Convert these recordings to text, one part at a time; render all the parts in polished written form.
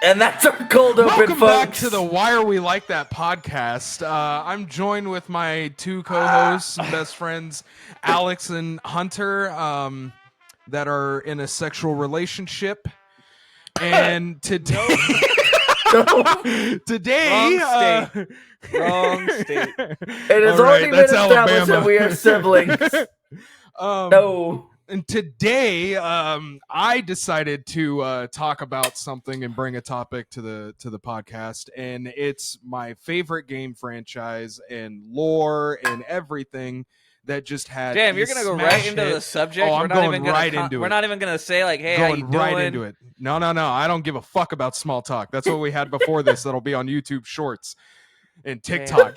And that's our cold open, Welcome folks. back to the Why Are We Like That podcast. I'm joined with my two co-hosts and best friends, Alex and Hunter, that are in a sexual relationship. And today, Wrong state. It has already been established that we are siblings. No. And today, I decided to talk about something and bring a topic to the podcast, and it's my favorite game franchise and lore and everything that just had. Damn, you're gonna go right into the subject. Oh, we're I'm not going even gonna right into it. We're not even gonna say like, "Hey, going how you right doing?" into it. No. I don't give a fuck about small talk. That's what we had before this. That'll be on YouTube Shorts and TikTok.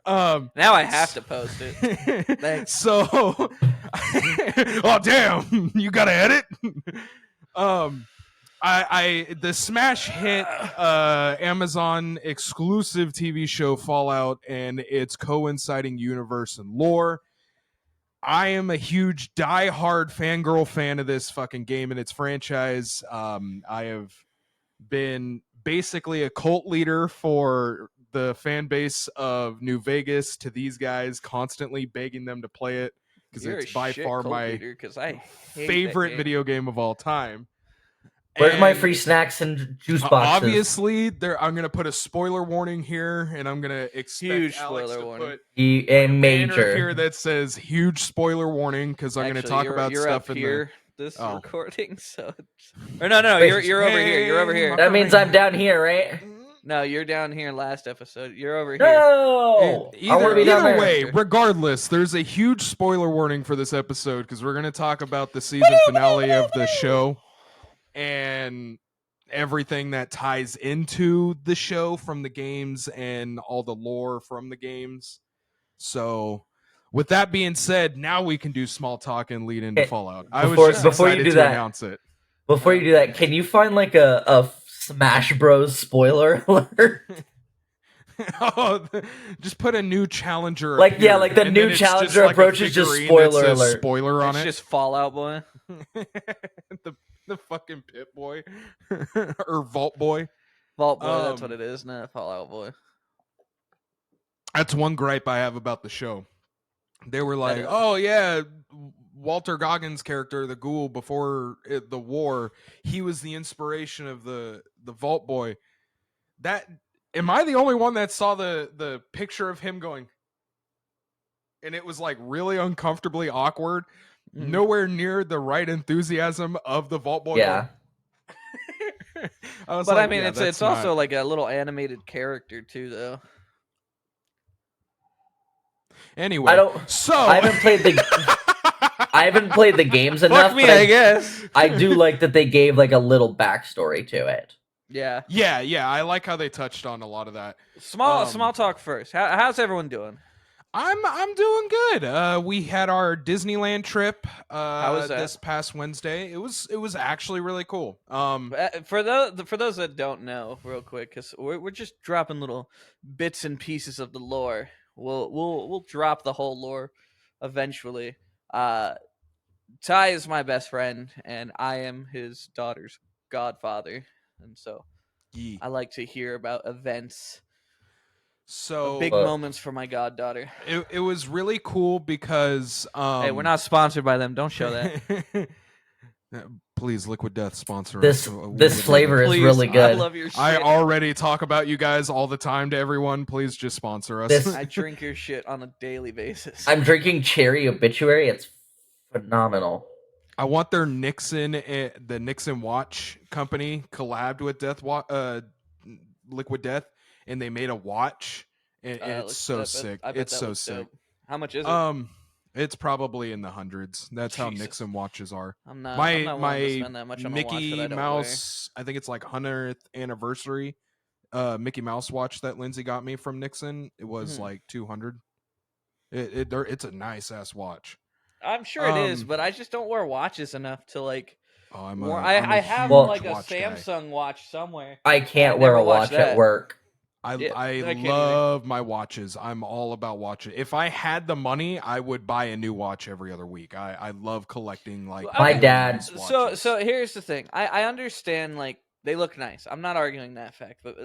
Now I have to post it. Thanks. So, oh damn, you gotta edit. The smash hit Amazon exclusive TV show Fallout and its coinciding universe and lore. I am a huge die-hard fangirl fan of this fucking game and its franchise. I have been basically a cult leader for the fan base of New Vegas to these guys, constantly begging them to play it because it's by far my favorite video game of all time. Where's my free snacks and juice boxes? Obviously, I'm going to put a spoiler warning here, and I'm going to expect huge Alex spoiler to warning. put a major banner here that says huge spoiler warning because I'm going to talk about stuff in here. This recording, so or no, you're over here. You're over here. That means I'm down here, right? No, you're down here. Last episode, you're over here. No, either way, regardless, there's a huge spoiler warning for this episode because we're going to talk about the season finale of the show and everything that ties into the show from the games and all the lore from the games. So, with that being said, now we can do small talk and lead into Fallout. I was just excited to announce it. Before you do that, can you find like a Smash Bros. Spoiler alert? Just put a new challenger. Like the new challenger approach is just spoiler alert. Spoiler on it's it. Just Fallout Boy. the fucking Pit Boy or Vault Boy. Vault Boy. That's what it is, not Fallout Boy. That's one gripe I have about the show. They were like, "Oh yeah, Walter Goggins' character, the Ghoul, before the war, he was the inspiration of the Vault Boy." That am I the only one that saw the picture of him going? And it was like really uncomfortably awkward. Nowhere near the right enthusiasm of the Vault Boy. Yeah. I mean, it's also like a little animated character too, though. Anyway, I haven't played the games enough. Fuck me, I guess. I do like that they gave like a little backstory to it. Yeah. I like how they touched on a lot of that. Small talk first. How's everyone doing? I'm doing good. We had our Disneyland trip How was that? this past Wednesday. It was actually really cool. For those that don't know, real quick, because we're just dropping little bits and pieces of the lore. We'll drop the whole lore eventually. Ty is my best friend, and I am his daughter's godfather, and so I like to hear about events. So big moments for my goddaughter. It was really cool because hey, we're not sponsored by them. Don't show that. Please, Liquid Death sponsor this. us. This flavor is really good. I love your shit. I already talk about you guys all the time to everyone. Please just sponsor us. I drink your shit on a daily basis. I'm drinking Cherry Obituary. It's phenomenal. I want their the Nixon watch company collabed with Liquid Death, and they made a watch, and it's so sick. It's so sick. Dope. How much is it? It's probably in the hundreds. That's how Nixon watches are. I'm not my willing to spend that much on Mickey a watch that I don't Mouse. I think it's like 100th anniversary. Mickey Mouse watch that Lindsay got me from Nixon. It was like 200. It's a nice ass watch. I'm sure it is, but I just don't wear watches enough to like. I have like a Samsung watch somewhere. I can't wear a watch at work. I love my watches. I'm all about watches. If I had the money, I would buy a new watch every other week. I love collecting like my dad. So here's the thing. I understand like They look nice. I'm not arguing that fact, but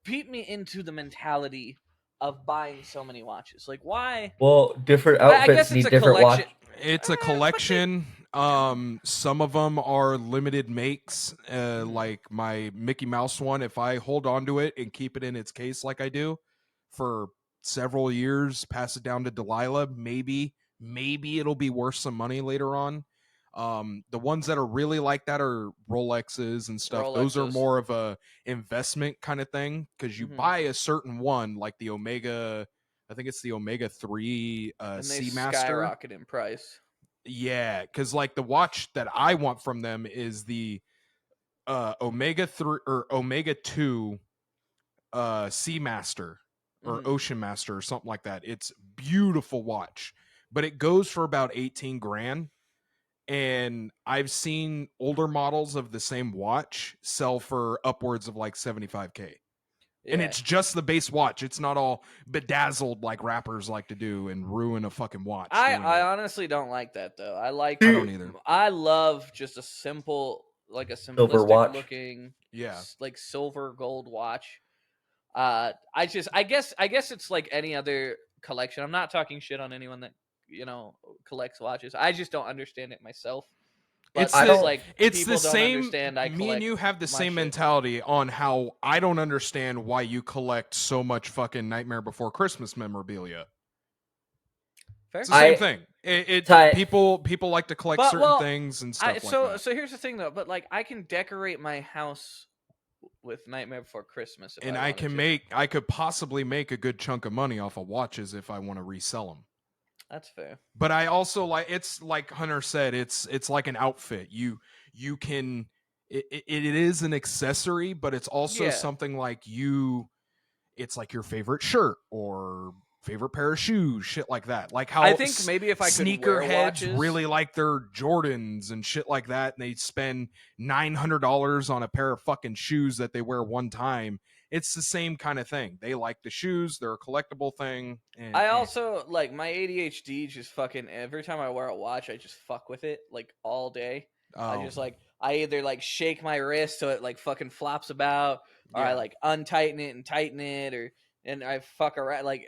peep me into the mentality of buying so many watches. Like, why? Well, different I outfits guess it's need a different collection. watch. It's a But they, collection. Some of them are limited makes, Mhm. like my Mickey Mouse one. If I hold on to it and keep it in its case like I do for several years, pass it down to Delilah, maybe it'll be worth some money later on. The ones that are really like that are Rolexes and stuff. Those are Rolexes. more of a investment kind of thing because you Mhm. buy a certain one, like the Omega. I think it's the Omega 3 And they Seamaster. skyrocket in price. Yeah, because like the watch that I want from them is the Omega 3 or Omega 2 Seamaster or Mhm. Ocean Master or something like that. It's beautiful watch, but it goes for about 18 grand. And I've seen older models of the same watch sell for upwards of like 75K. And Yeah. it's just the base watch. It's not all bedazzled like rappers like to do and ruin a fucking watch doing I it. honestly don't like that though. I like I don't either. I love just a simple, like a Silver simplistic watch. looking Yeah. like silver gold watch. I guess it's like any other collection. I'm not talking shit on anyone that, collects watches. I just don't understand it myself. But It's I since the don't. like it's the people don't same. understand, I Me and collect you have the my same shit. mentality on how I don't understand why you collect so much fucking Nightmare Before Christmas memorabilia. Fair. It's the same I thing. Ty. People like to collect But certain well, things and I stuff like so that. so here's the thing though. But like I can decorate my house with Nightmare Before Christmas if And I wanted to. I could possibly make a good chunk of money off of watches if I want to resell them. That's fair. But I also like it's like Hunter said, it's like an outfit. You can it is an accessory, but it's also Yeah. something like it's like your favorite shirt or favorite pair of shoes, shit like that. Like I how think maybe if I could wear sneakerheads watches. really like their Jordans and shit like that, and they spend $900 on a pair of fucking shoes that they wear one time. It's the same kind of thing. They like the shoes; they're a collectible thing. And I also like my ADHD just fucking every time I wear a watch, I just fuck with it like all day. I oh just like I either like shake my wrist so it like fucking flops about, or I yeah, like untighten it and tighten it, or and I fuck around like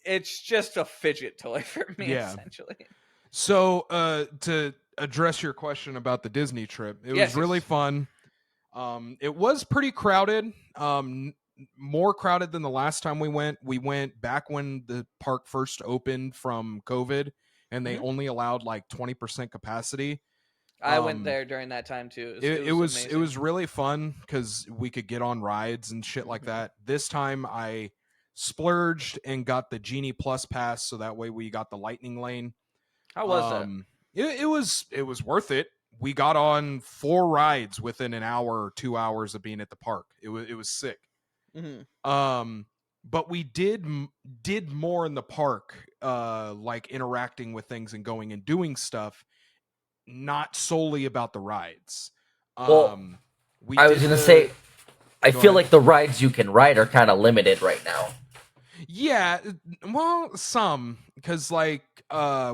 it's just a fidget toy for me yeah. essentially. So to address your question about the Disney trip, it was Yes, really yes. fun. It was pretty crowded. More crowded than the last time we went. We went back when the park first opened from COVID, and they Mhm. only allowed like 20% capacity. I went Um, there during that time too. It it was it amazing. was really fun because we could get on rides and shit like Mhm. that. This time I splurged and got the Genie Plus pass, so that way we got the Lightning Lane. How was that? It was worth it. We got on 4 rides within an hour or 2 hours of being at the park. It was sick. Mhm. But we did more in the park, like interacting with things and going and doing stuff, not solely about the rides. Well, Um, we I was did gonna the. say. I Go feel ahead. like the rides you can ride are kind of limited right now. Yeah, well, some because like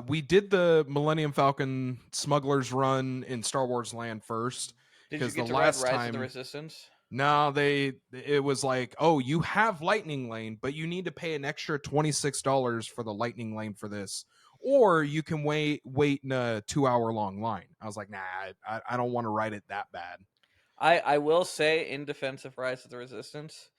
we did the Millennium Falcon Smuggler's Run in Star Wars Land first Did you because the get to ride last Rise of the time Resistance? no it was like, oh, you have Lightning Lane, but you need to pay an extra $26 for the Lightning Lane for this, or you can wait in a 2 hour long line. I was like, nah, I don't want to ride it that bad. I will say in defense of Rise of the Resistance,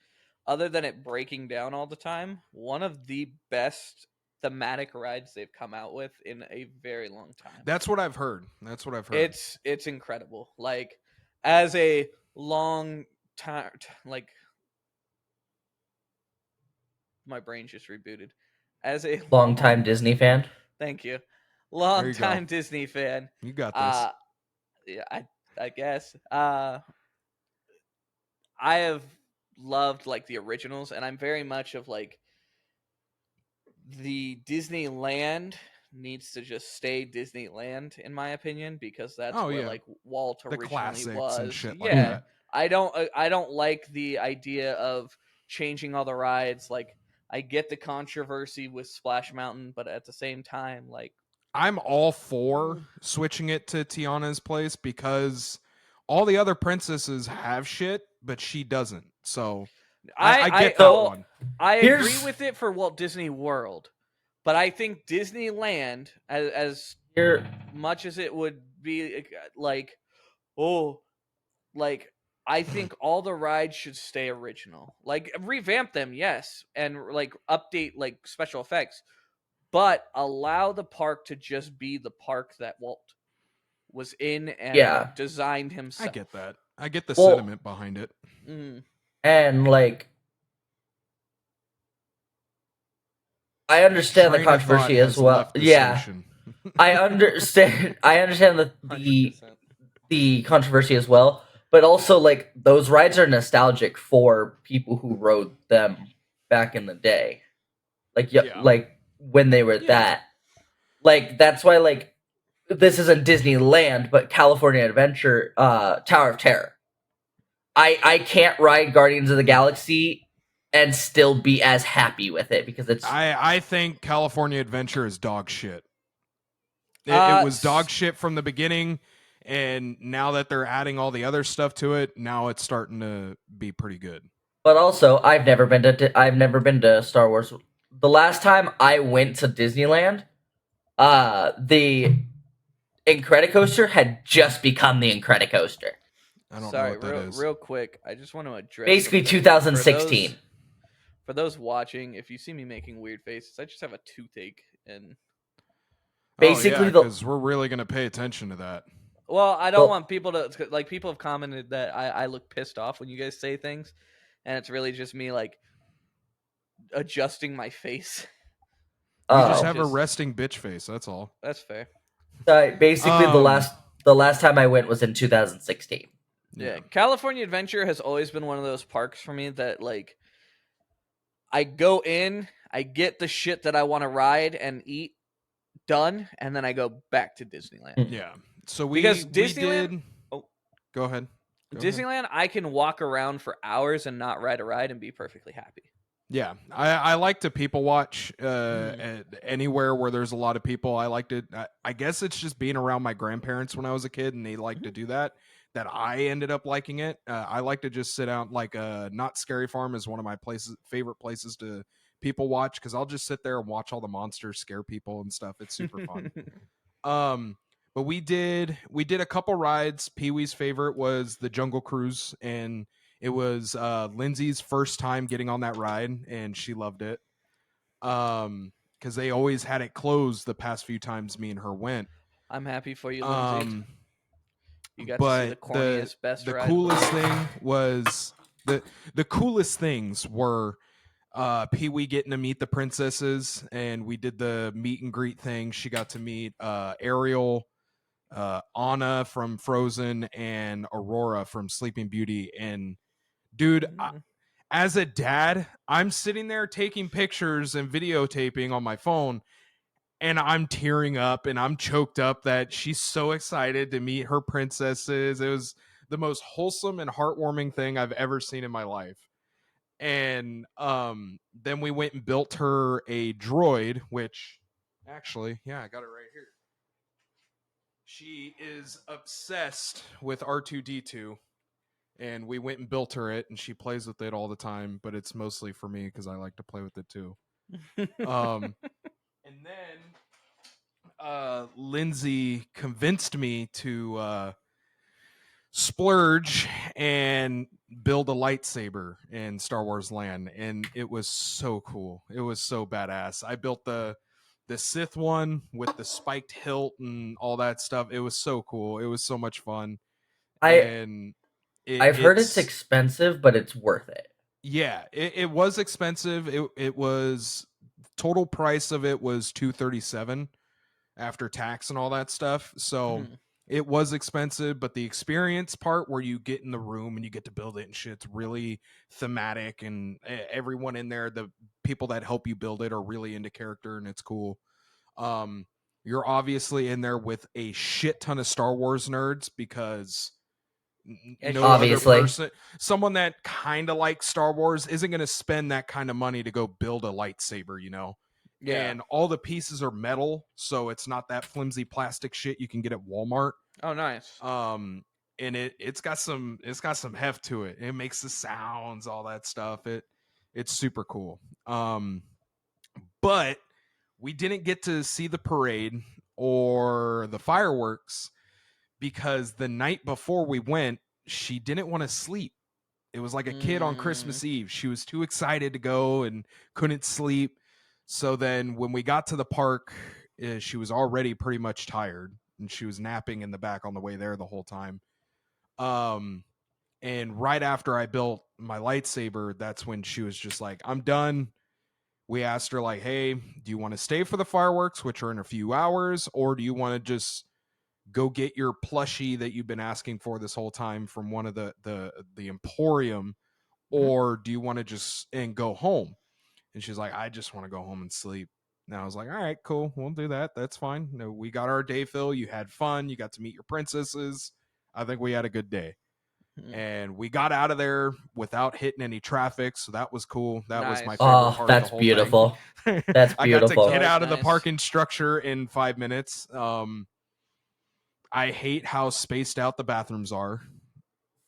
other than it breaking down all the time, one of the best thematic rides they've come out with in a very long time. That's what I've heard. That's what I've heard. It's incredible. Like as a long time, like my brain just rebooted. As a Longtime long, Disney fan. thank you, There long you go. time Disney fan. You got this. Uh, yeah, I guess. I have loved like the originals, and I'm very much of like the Disneyland needs to just stay Disneyland in my opinion because that's Oh where yeah, like Walt the originally classics and was. shit like Yeah. Hmm. that. I don't like the idea of changing all the rides. Like I get the controversy with Splash Mountain, but at the same time like I'm all for mm, switching it to Tiana's place because all the other princesses have shit, but she doesn't. So I get that well, one. I agree Here's- with it for Walt Disney World, but I think Disneyland, as Here, much as it would be like, oh, like I think all the rides should stay original. Like revamp them, yes, and like update like special effects, but allow the park to just be the park that Walt was in and Yeah. designed himself. I get that. I get the Well- sentiment behind it. Mm. and like, I understand the Train of controversy thought as has well. left the Yeah, station. I understand. I understand the 100%. the controversy as well, but also like those rides are nostalgic for people who rode them back in the day, like Yeah. like when they were Yeah. that. Like that's why like this isn't Disneyland, but California Adventure, Tower of Terror. I can't ride Guardians of the Galaxy and still be as happy with it because it's I think California Adventure is dog shit. It was dog shit from the beginning, and now that they're adding all the other stuff to it, now it's starting to be pretty good. But also, I've never been to Star Wars. The last time I went to Disneyland, the Incredicoaster had just become the Incredicoaster. I don't Sorry, know what that is. real quick. I just want to address Basically, something. 2016. For those watching, if you see me making weird faces, I just have a toothache, and Basically, because we're really gonna pay attention to that. well, I don't Well- want people to like. People have commented that I look pissed off when you guys say things, and it's really just me like adjusting my face. You Oh. just have a resting bitch face. That's all. That's fair. Basically, the last time I went was in 2016. Yeah, California Adventure has always been one of those parks for me that like I go in, I get the shit that I want to ride and eat done, and then I go back to Disneyland. Yeah. So we Because we Disneyland- did. Oh. Go ahead. Go ahead. Disneyland, I can walk around for hours and not ride a ride and be perfectly happy. Yeah, I like to people watch anywhere where there's a lot of people. I like to. I guess it's just being around my grandparents when I was a kid, and they like to do that. That I ended up liking it. I like to just sit out like Not Scary Farm is one of my favorite places to people watch because I'll just sit there and watch all the monsters scare people and stuff. It's super fun. But we did a couple rides. Pee-wee's favorite was the Jungle Cruise, and it was Lindsay's first time getting on that ride, and she loved it. Because they always had it closed the past few times me and her went. I'm happy for you, Lindsay. You got to But see the corniest, best the ride. coolest thing was the coolest things were Pee-wee getting to meet the princesses, and we did the meet and greet thing. She got to meet Ariel, Anna from Frozen, and Aurora from Sleeping Beauty. And dude, as a dad, I'm sitting there taking pictures and videotaping on my phone, and I'm tearing up and I'm choked up that she's so excited to meet her princesses. It was the most wholesome and heartwarming thing I've ever seen in my life. And then we went and built her a droid, which actually, yeah, I got it right here. She is obsessed with R2D2. And we went and built her it, and she plays with it all the time, but it's mostly for me because I like to play with it too. And then Lindsay convinced me to splurge and build a lightsaber in Star Wars Land, and it was so cool. It was so badass. I built the Sith one with the spiked hilt and all that stuff. It was so cool. It was so much fun. I've heard it's expensive, but it's worth it. Yeah, it was expensive. It was total price of it was $237 after tax and all that stuff. So it was expensive, but the experience part where you get in the room and you get to build it and shit's really thematic, and everyone in there, the people that help you build it are really into character, and it's cool. You're obviously in there with a shit ton of Star Wars nerds because no obviously other person, someone that kind of likes Star Wars isn't going to spend that kind of money to go build a lightsaber, you know? Yeah. And all the pieces are metal, so it's not that flimsy plastic shit you can get at Walmart. Oh, nice. and it's got some heft to it. It makes the sounds, all that stuff. It's super cool. But we didn't get to see the parade or the fireworks because the night before we went, she didn't want to sleep. It was like a kid on Christmas Eve. She was too excited to go and couldn't sleep. So then when we got to the park, she was already pretty much tired, and she was napping in the back on the way there the whole time. And right after I built my lightsaber, that's when she was just like, I'm done. We asked her like, hey, do you want to stay for the fireworks, which are in a few hours, or do you want to just go get your plushie that you've been asking for this whole time from one of the Emporium, or do you want to just and go home? And she's like, I just want to go home and sleep. And I was like, all right, cool, we'll do that. That's fine. No, we got our day, Phil. You had fun. You got to meet your princesses. I think we had a good day. And we got out of there without hitting any traffic, so that was cool. That was my favorite part that's of the whole beautiful. thing. That's I got beautiful. to get out of the Nice. parking structure in 5 minutes. I hate how spaced out the bathrooms are.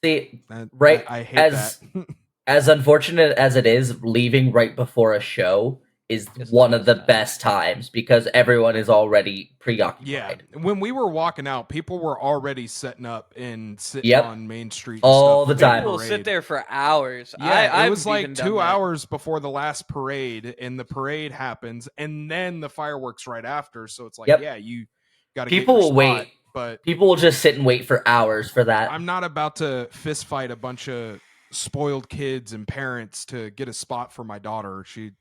See, right, I hate as that. as unfortunate as it is, leaving right before a show is It's one the of the best time. best times because everyone is already Yeah, preoccupied. when we were walking out, people were already setting up and sitting Yep. on Main Street and All stuff the for time. People will parade. sit there for hours. Yeah, I've it was like even done 2 that. hours before the last parade, and the parade happens, and then the fireworks right after. So it's like, Yep. yeah, you got to People get your will spot, wait. but People will just sit and wait for hours for that. I'm not about to fist fight a bunch of spoiled kids and parents to get a spot for my daughter. She,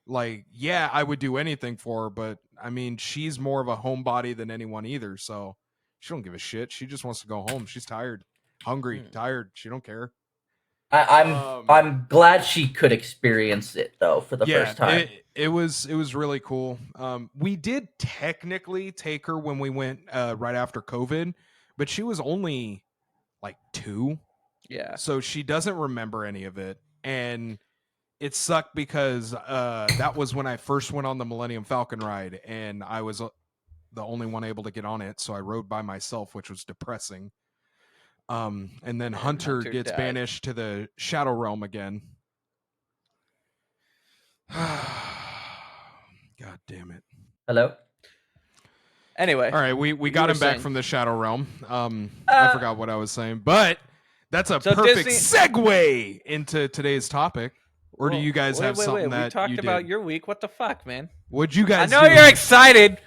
like, yeah, I would do anything for her, but I mean, she's more of a homebody than anyone either. So she don't give a shit. She just wants to go home. She's tired, hungry, tired. She don't care. I'm glad she could experience it though for the first time. It was really cool. We did technically take her when we went right after COVID, but she was only like 2. Yeah. So she doesn't remember any of it. And it sucked because that was when I first went on the Millennium Falcon ride, and I was the only one able to get on it. So I rode by myself, which was depressing. And then Hunter gets died. banished to the Shadow Realm again. God damn it. Hello? Anyway. All right, we got were him back saying. from the Shadow Realm. I forgot what I was saying, but that's a So perfect Disney- segue into today's topic. Or do Well, you guys have something that we talked you about did? your week. What the fuck, man? What'd you I guys know do? you're excited.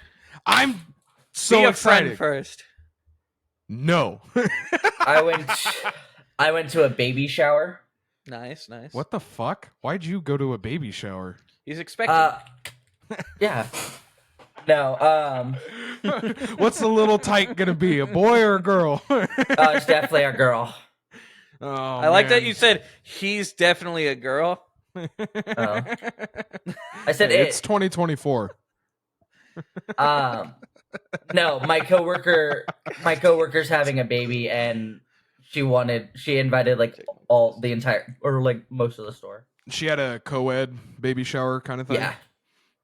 I'm so Be a excited. friend first. No. I went to a baby shower. Nice. What the fuck? Why'd you go to a baby shower? He's expecting. Yeah. No, What's the little tyke gonna be? A boy or a girl? it's definitely a girl. Oh, I like that man. you said he's definitely a girl. Oh. I said It's it. 2024. No, my coworker's having a baby, and she invited like the entire or like most of the store. She had a co-ed baby shower kind of thing. Yeah.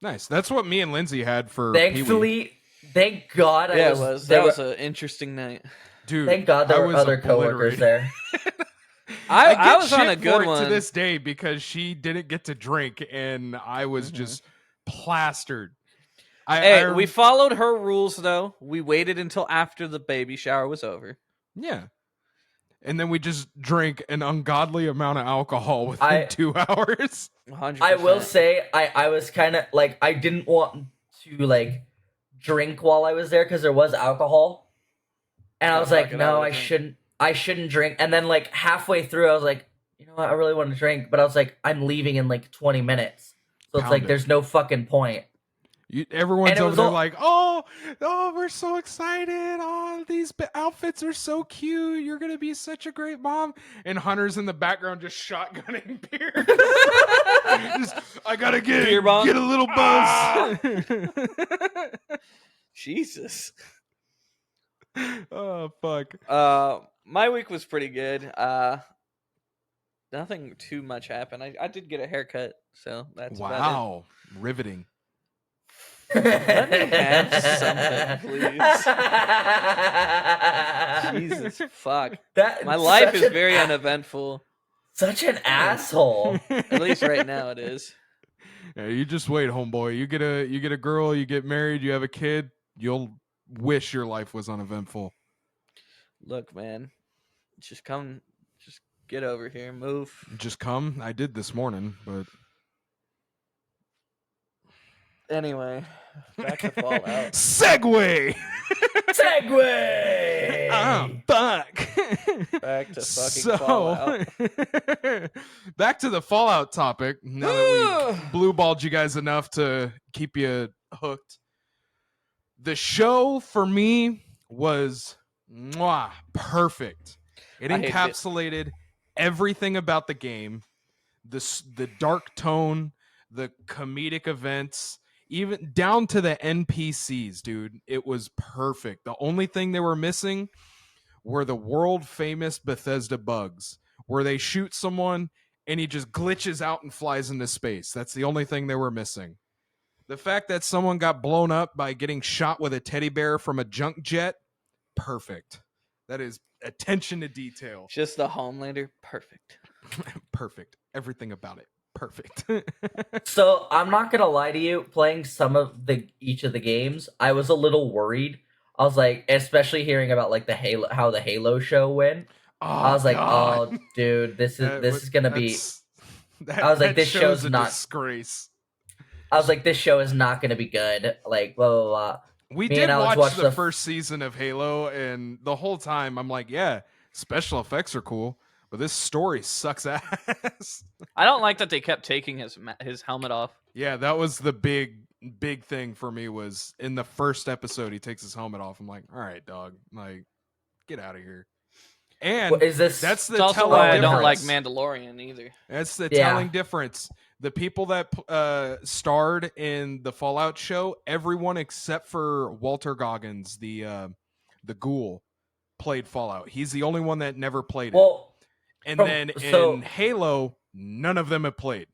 Nice. That's what me and Lindsay had for Pee-wee. Thankfully, thank God. Yeah, it was. That was an interesting night. Dude, Thank God there I were was other coworkers obliterated. there. I get was on shit a good for it one to this day because she didn't get to drink, and I was just plastered. Hey, we followed her rules though. We waited until after the baby shower was over. Yeah. And then we just drank an ungodly amount of alcohol within 2 hours. 100%. I will say I was kind of like I didn't want to like drink while I was there because there was alcohol, and I was like, no, I shouldn't drink. And then like halfway through, I was like, you know what, I really want to drink, but I was like, I'm leaving in like 20 minutes, so it's like there's no fucking point. Everyone's over there like, oh, we're so excited. Oh, these outfits are so cute. You're going to be such a great mom. And Hunter's in the background just shotgunning beer. I got to get a little buzz. Jesus. Oh, fuck. My week was pretty good. Nothing too much happened. I did get a haircut, so that's about it. Riveting. Let me have something, please. Jesus fuck. My life is very uneventful. Such an asshole. At least right now it is. Yeah, you just wait, homeboy. You get a girl, you get married, you have a kid, you'll wish your life was uneventful. Look, man, just get over here, move. Just come. I did this morning, but anyway, back to Fallout. Segway. Segway. I'm back. Back to fucking Fallout. Back to the Fallout topic. Now that we blue balled you guys enough to keep you hooked, the show for me was perfect. It encapsulated everything about the game, the dark tone, the comedic events, even down to the NPCs, dude. It was perfect. The only thing they were missing were the world famous Bethesda bugs, where they shoot someone and he just glitches out and flies into space. That's the only thing they were missing. The fact that someone got blown up by getting shot with a teddy bear from a junk jet, perfect. That is attention to detail. Just the Homelander, perfect. Perfect. Everything about it, perfect. So I'm not gonna lie to you. Playing each of the games, I was a little worried. I was like, especially hearing about like how the Halo show went. I was like, God. oh, dude, this is gonna be. I was like, this show's not. Disgrace. I was like, this show is not gonna be good. Like, blah blah blah. We did watch the first season of Halo, and the whole time I'm like, yeah, special effects are cool, but this story sucks ass. I don't like that they kept taking his helmet off. Yeah, that was the big thing for me. Was in the first episode he takes his helmet off. I'm like, all right, dog, like, get out of here. And that's the also why I don't like Mandalorian either. That's the telling difference. The people that starred in the Fallout show, everyone except for Walter Goggins, the ghoul, played Fallout. He's the only one that never played it. And then in Halo, none of them have played.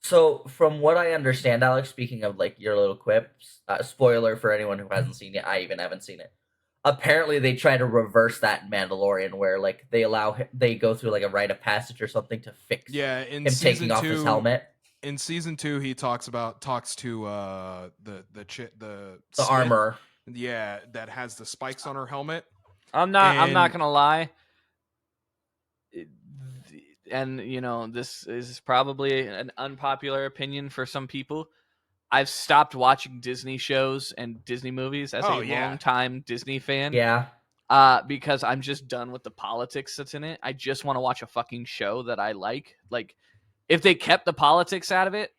So from what I understand, Alex, speaking of like your little quips, spoiler for anyone who hasn't seen it, I even haven't seen it. Apparently they try to reverse that in Mandalorian, where like they go through like a rite of passage or something to fix him taking off his helmet. In season 2, he talks to the armor. Yeah, that has the spikes on her helmet. I'm not gonna lie. And you know, this is probably an unpopular opinion for some people. I've stopped watching Disney shows and Disney movies as a long-time Disney fan. Yeah. Because I'm just done with the politics that's in it. I just want to watch a fucking show that I like. Like, if they kept the politics out of it,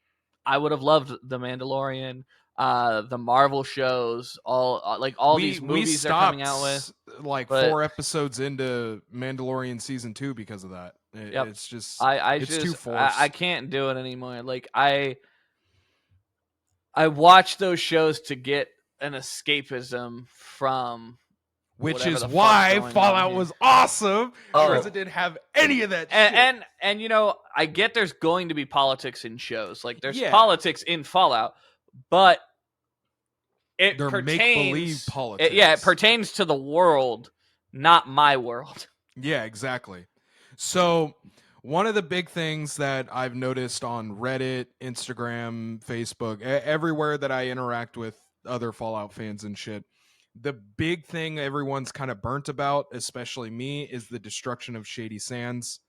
I would have loved The Mandalorian, the Marvel shows, all these movies they're coming out with. Like 4 episodes into Mandalorian season 2 because of that. It's just it's too forced. I can't do it anymore. Like I watch those shows to get an escapism from, which is why Fallout was awesome, because it didn't have any of that shit. And you know, I get there's going to be politics in shows, like there's politics in Fallout, but they're make-believe politics. It pertains to the world, not my world. Yeah, exactly. So one of the big things that I've noticed on Reddit, Instagram, Facebook, everywhere that I interact with other Fallout fans and shit, the big thing everyone's kind of burnt about, especially me, is the destruction of Shady Sands,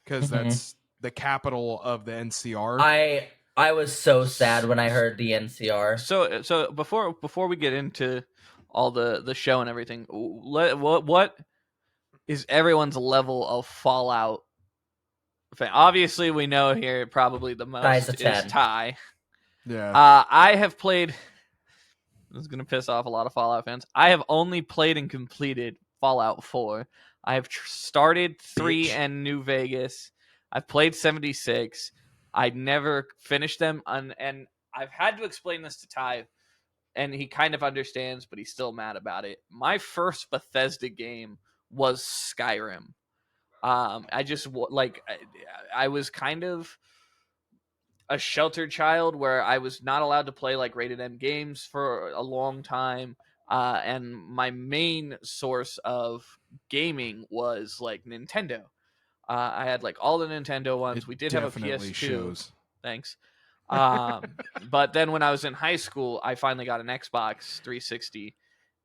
because that's the capital of the NCR. I was so sad when I heard the NCR. So before we get into all the show and everything, what is everyone's level of Fallout? Obviously, we know here probably the most is Ty. Yeah. I have played. This is gonna piss off a lot of Fallout fans. I have only played and completed Fallout 4. I have started 3 and New Vegas. I've played 76. I never finished them, and I've had to explain this to Ty, and he kind of understands, but he's still mad about it. My first Bethesda game was Skyrim. I was kind of a sheltered child where I was not allowed to play like rated M games for a long time. And my main source of gaming was like Nintendo. I had like all the Nintendo ones. It We did have a definitely PS2. shows. Thanks. But then when I was in high school, I finally got an Xbox 360,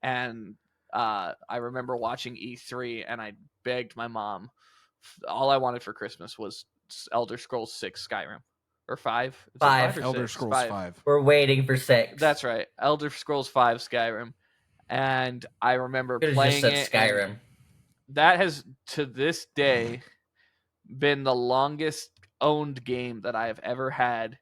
and I remember watching E3, and I begged my mom. All I wanted for Christmas was Elder Scrolls 6 Skyrim, or 5. Is it 5 or Elder 6? Scrolls 5. We're waiting for 6. That's right, Elder Scrolls 5 Skyrim, and I remember Could have just playing said it. And Skyrim. that has to this day been the longest owned game that I have ever had,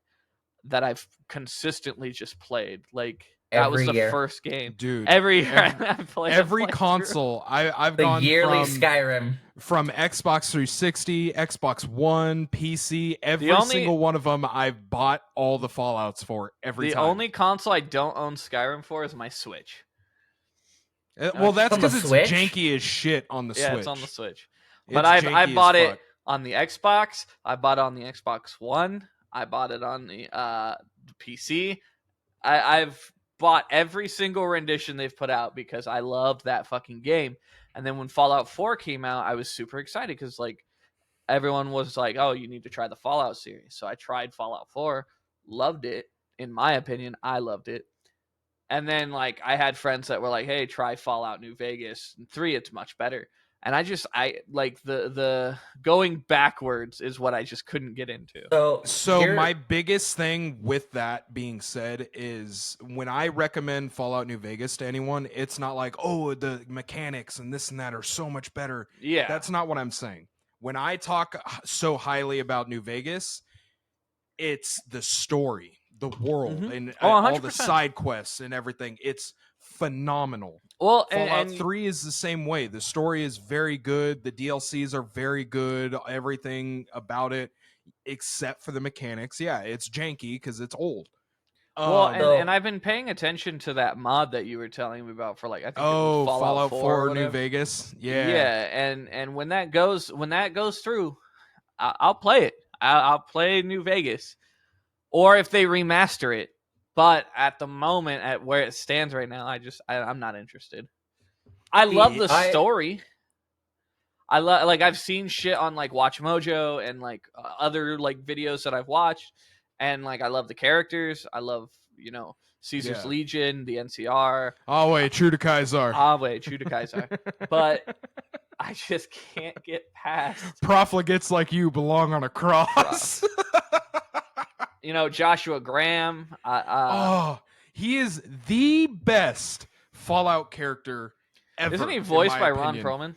that I've consistently just played. Like that was Every the year. first game. Dude, Every year I played every through. console I've The gone yearly from Skyrim. from Xbox 360, Xbox One, PC, every only- single one of them I've bought all the Fallouts for every The time. only console I don't own Skyrim for is my Switch. Well, that's On the because it's Switch? janky as shit on the Switch. Yeah, it's on the Switch. But It's I janky as bought it fuck. on the Xbox. I bought it on the Xbox One. I bought it on the PC. I've bought every single rendition they've put out because I loved that fucking game. And then when Fallout 4 came out, I was super excited because like everyone was like, "Oh, you need to try the Fallout series." So I tried Fallout 4, loved it. In my opinion, I loved it. And then like I had friends that were like, "Hey, try Fallout New Vegas 3. It's much better." And I like the going backwards is what I just couldn't get into. So here- my biggest thing with that being said is when I recommend Fallout New Vegas to anyone, it's not like, oh, the mechanics and this and that are so much better. Yeah, That's not what I'm saying. When I talk so highly about New Vegas, it's the story, the world, Mhm. and Oh, all the 100%. side quests and everything. It's phenomenal. well, Fallout and 3 is the same way. The story is very good. The DLCs are very good. Everything about it, except for the mechanics. Yeah, it's janky because it's old. well, Um, So- and I've been paying attention to that mod that you were telling me about for like I think it oh, was Fallout 4 or New whatever. Vegas. Yeah, and when that goes through, I'll play it. I'll play New Vegas, or if they remaster it. But at the moment, at where it stands right now, I'm not interested. I love the story. I love like I've seen shit on like Watch Mojo and like other like videos that I've watched, and like I love the characters. I love Caesar's Yeah. Legion, the NCR. Oh wait, true to Kaisar. Wait, true to Kaiser. But I just can't get past Profligates like you belong on a cross. Joshua Graham. Oh, he is the best Fallout character ever. Isn't he in voiced my by Ron opinion. Perlman?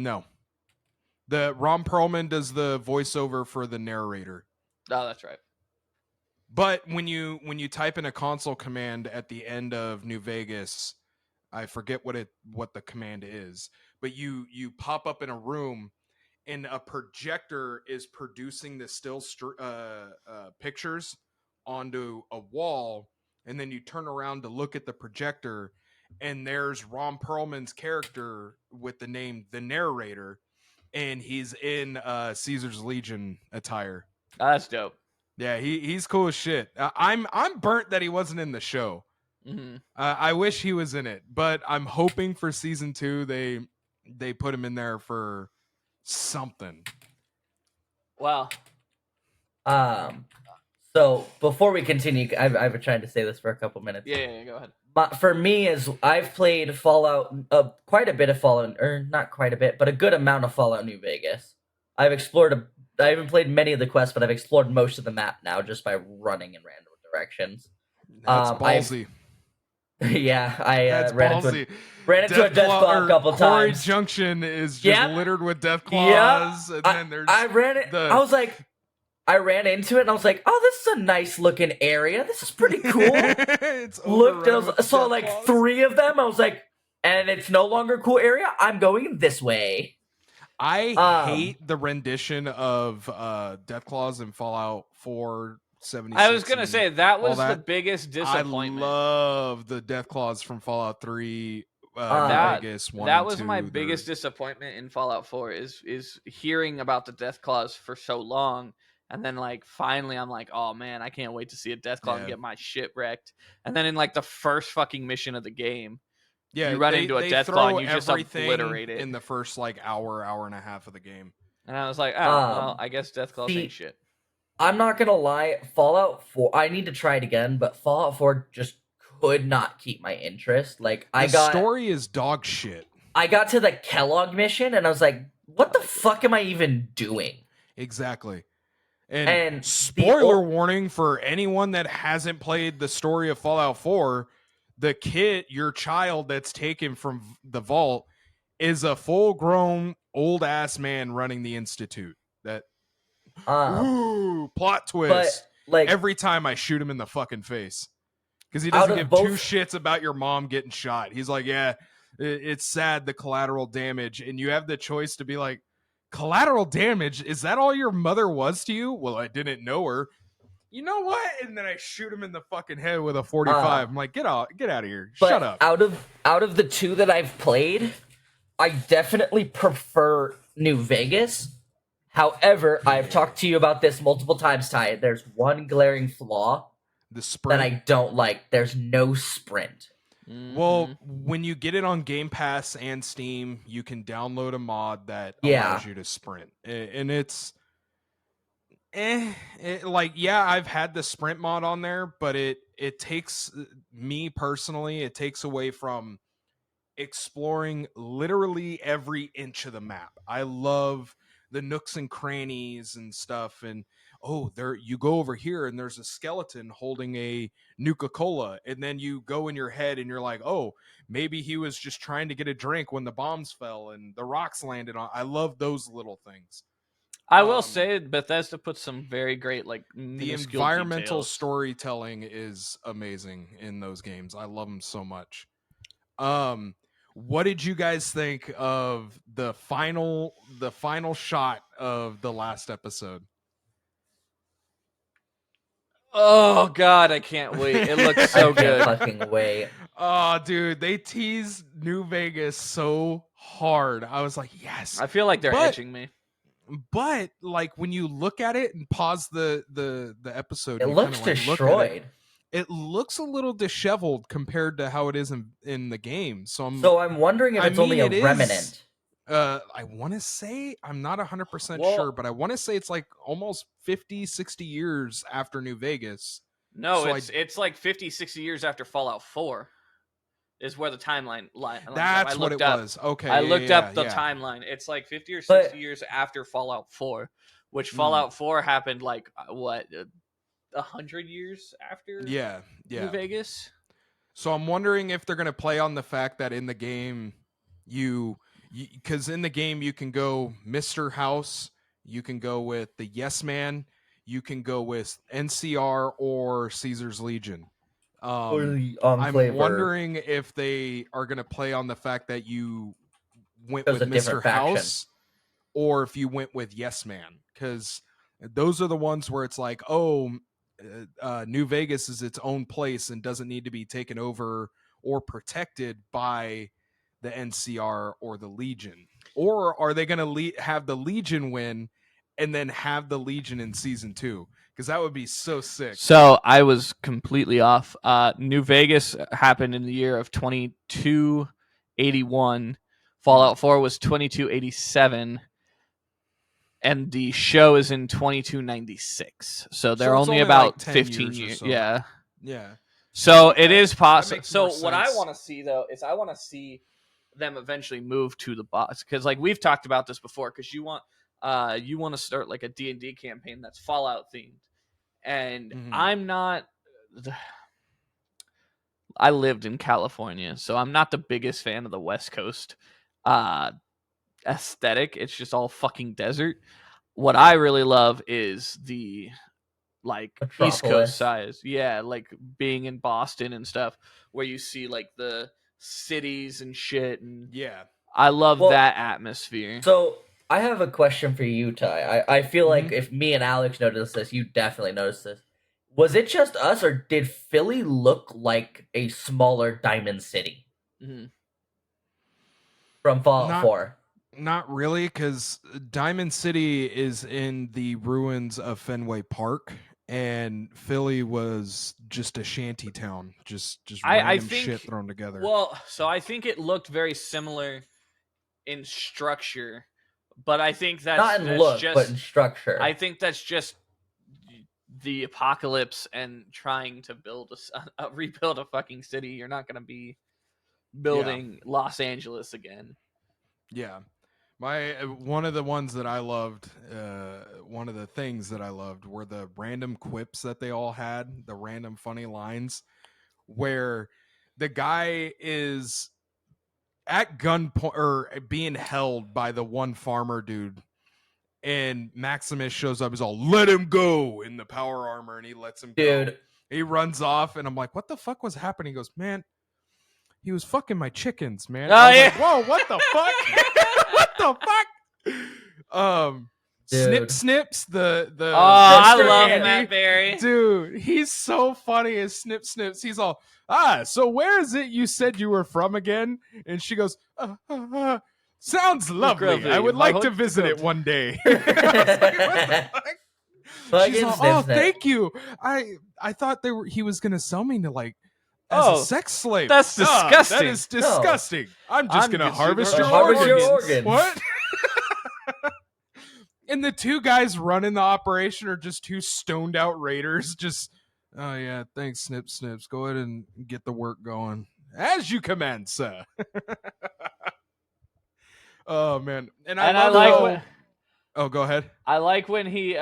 No. The Ron Perlman does the voiceover for the narrator. Oh, that's right. But when you type in a console command at the end of New Vegas, I forget what the command is, but you pop up in a room and a projector is producing the still pictures onto a wall, and then you turn around to look at the projector, and there's Ron Perlman's character with the name the narrator, and he's in Caesar's Legion attire. Oh, that's dope. Yeah, he's cool as shit. I'm burnt that he wasn't in the show. Mm-hmm. I wish he was in it, but I'm hoping for season 2 they put him in there for something. Wow. So before we continue, I've been trying to say this for a couple minutes. Yeah, go ahead. But for me, is I've played Fallout, quite a bit of Fallout, or not quite a bit, but a good amount of Fallout New Vegas. I haven't played many of the quests, but I've explored most of the map now just by running in random directions. That's ballsy. Yeah, I That's ran ballsy. into a death claw a couple Quarry times. Junction is just Yep. littered with death claws, and then there's I ran it. I was like, I ran into it, and I was like, "Oh, this is a nice looking area. This is pretty cool." it's Looked, and overrun with I saw death like claws. 3 of them. I was like, and it's no longer a cool area. I'm going this way. I hate the rendition of Death Claws in Fallout 4 76. I was gonna say that was all the that. biggest disappointment. I love the Death Claws from Fallout 3, Vegas 1 that and was 2. my biggest disappointment in Fallout 4 is hearing about the Death Claws for so long And then like finally I'm like, oh man, I can't wait to see a Deathclaw and Yeah. get my shit wrecked. And then in like the first fucking mission of the game, Yeah, you run into a they Deathclaw throw and you just everything obliterate it. in the first like hour and a half of the game. And I was like, oh well, I guess Deathclaws see, ain't shit. I'm not gonna lie, Fallout 4. I need to try it again, but Fallout 4 just could not keep my interest. Like The story is dog shit. I got to the Kellogg mission, and I was like, "What the fuck am I even doing?" Exactly. And And spoiler warning for anyone that hasn't played the story of Fallout 4, the kid, your child that's taken from the vault, is a full-grown old-ass man running the Institute. That ooh, plot twist. But like Every time I shoot him in the fucking face. Because he doesn't give two shits about your mom getting shot. He's like, yeah, it's sad, the collateral damage. And you have the choice to be like, collateral damage? Is that all your mother was to you? Well, I didn't know her. You know what? And then I shoot him in the fucking head with a 45. I'm like, get out of here. Shut up. Out of the two that I've played, I definitely prefer New Vegas. However, I've talked to you about this multiple times, Ty. There's one glaring flaw the sprint that I don't like. There's no sprint. Well, when you get it on Game Pass and Steam, you can download a mod that allows you to sprint. And it's I've had the sprint mod on there, but it takes me personally, it takes away from exploring literally every inch of the map. I love the nooks and crannies and stuff, and there you go over here and there's a skeleton holding a Nuka-Cola, and then you go in your head and you're like, oh, maybe he was just trying to get a drink when the bombs fell and the rocks landed on. I love those little things. I will say Bethesda puts some very great like the environmental storytelling is amazing in those games. I love them so much. What did you guys think of the final shot of the last episode? Oh god, I can't wait. It looks so good. I can't fucking wait. Oh, dude, they teased New Vegas so hard. I was like, yes. I feel like they're edging me. But like when you look at it and pause the episode, it looks destroyed. It looks a little disheveled compared to how it is in the game. So I'm wondering if it's only a remnant. I want to say, I'm not 100% sure, but I want to say it's like almost 50, 60 years after New Vegas. No, so it's like 50, 60 years after Fallout 4 is where the timeline lies. That's what it was. Okay. I looked up the timeline. It's like 50 or 60 years after Fallout 4, which Fallout 4 happened like, 100 years after New Vegas. So I'm wondering if they're going to play on the fact that in the game because in the game you can go Mr. House, you can go with the Yes Man, you can go with NCR or Caesar's Legion. I'm wondering if they are going to play on the fact that you went with Mr. House or if you went with Yes Man, because those are the ones where it's like, New Vegas is its own place and doesn't need to be taken over or protected by the NCR or the Legion. Or are they going to have the Legion win and then have the Legion in season 2? Because that would be so sick. So I was completely off. New Vegas happened in the year of 2281. Fallout 4 was 2287. And the show is in 2296. So they're only about like 15 years. So. Yeah. So it is possible. So what I want to see, though, is I want to see them eventually move to the boss. Because like we've talked about this before, because you want to start like a D&D campaign that's Fallout themed. And I'm not... I lived in California, so I'm not the biggest fan of the West Coast aesthetic. It's just all fucking desert. What I really love is the like Metropolis. East Coast size. Yeah, like being in Boston and stuff, where you see like the cities and shit. And I love that atmosphere. So I have a question for you, Ty. I feel like if me and Alex noticed this, you definitely noticed this. Was it just us, or did Philly look like a smaller Diamond City from Fallout 4? Not really, because Diamond City is in the ruins of Fenway Park, and Philly was just a shanty town, just I random think shit thrown together. well, so I think it looked very similar in structure, but I think Not in that's look, just but in structure. I think that's just the apocalypse and trying to rebuild a fucking city. You're not going to be building Los Angeles again. Yeah. My one of the ones that I loved, one of the things that I loved were the random quips that they all had, the random funny lines, where the guy is at gunpoint or being held by the one farmer dude, and Maximus shows up. He's all, "Let him go," in the power armor, and he lets him go. Dude. He runs off, and I'm like, "What the fuck was happening?" He goes, "Man, he was fucking my chickens, man." Oh, I was yeah. like, "Whoa, what the fuck? What the fuck?" Dude. Snips the I Mr. love Andy. Matt Berry. dude, he's so funny as Snips. He's all, so where is it you said you were from again? And she goes, sounds lovely. I would like to visit it one day. I was like, what the fuck? Fucking She's all, Snip Snip. thank you. I thought he was gonna sell me to like as a sex slave. That's disgusting. That is disgusting. I'm just gonna harvest your harvest your organs. organs. What? And the two guys running the operation are just two stoned out raiders. Just, oh yeah, thanks, Snips. Go ahead and get the work going. As you command, sir. Oh man, and I love oh, go ahead. I like when he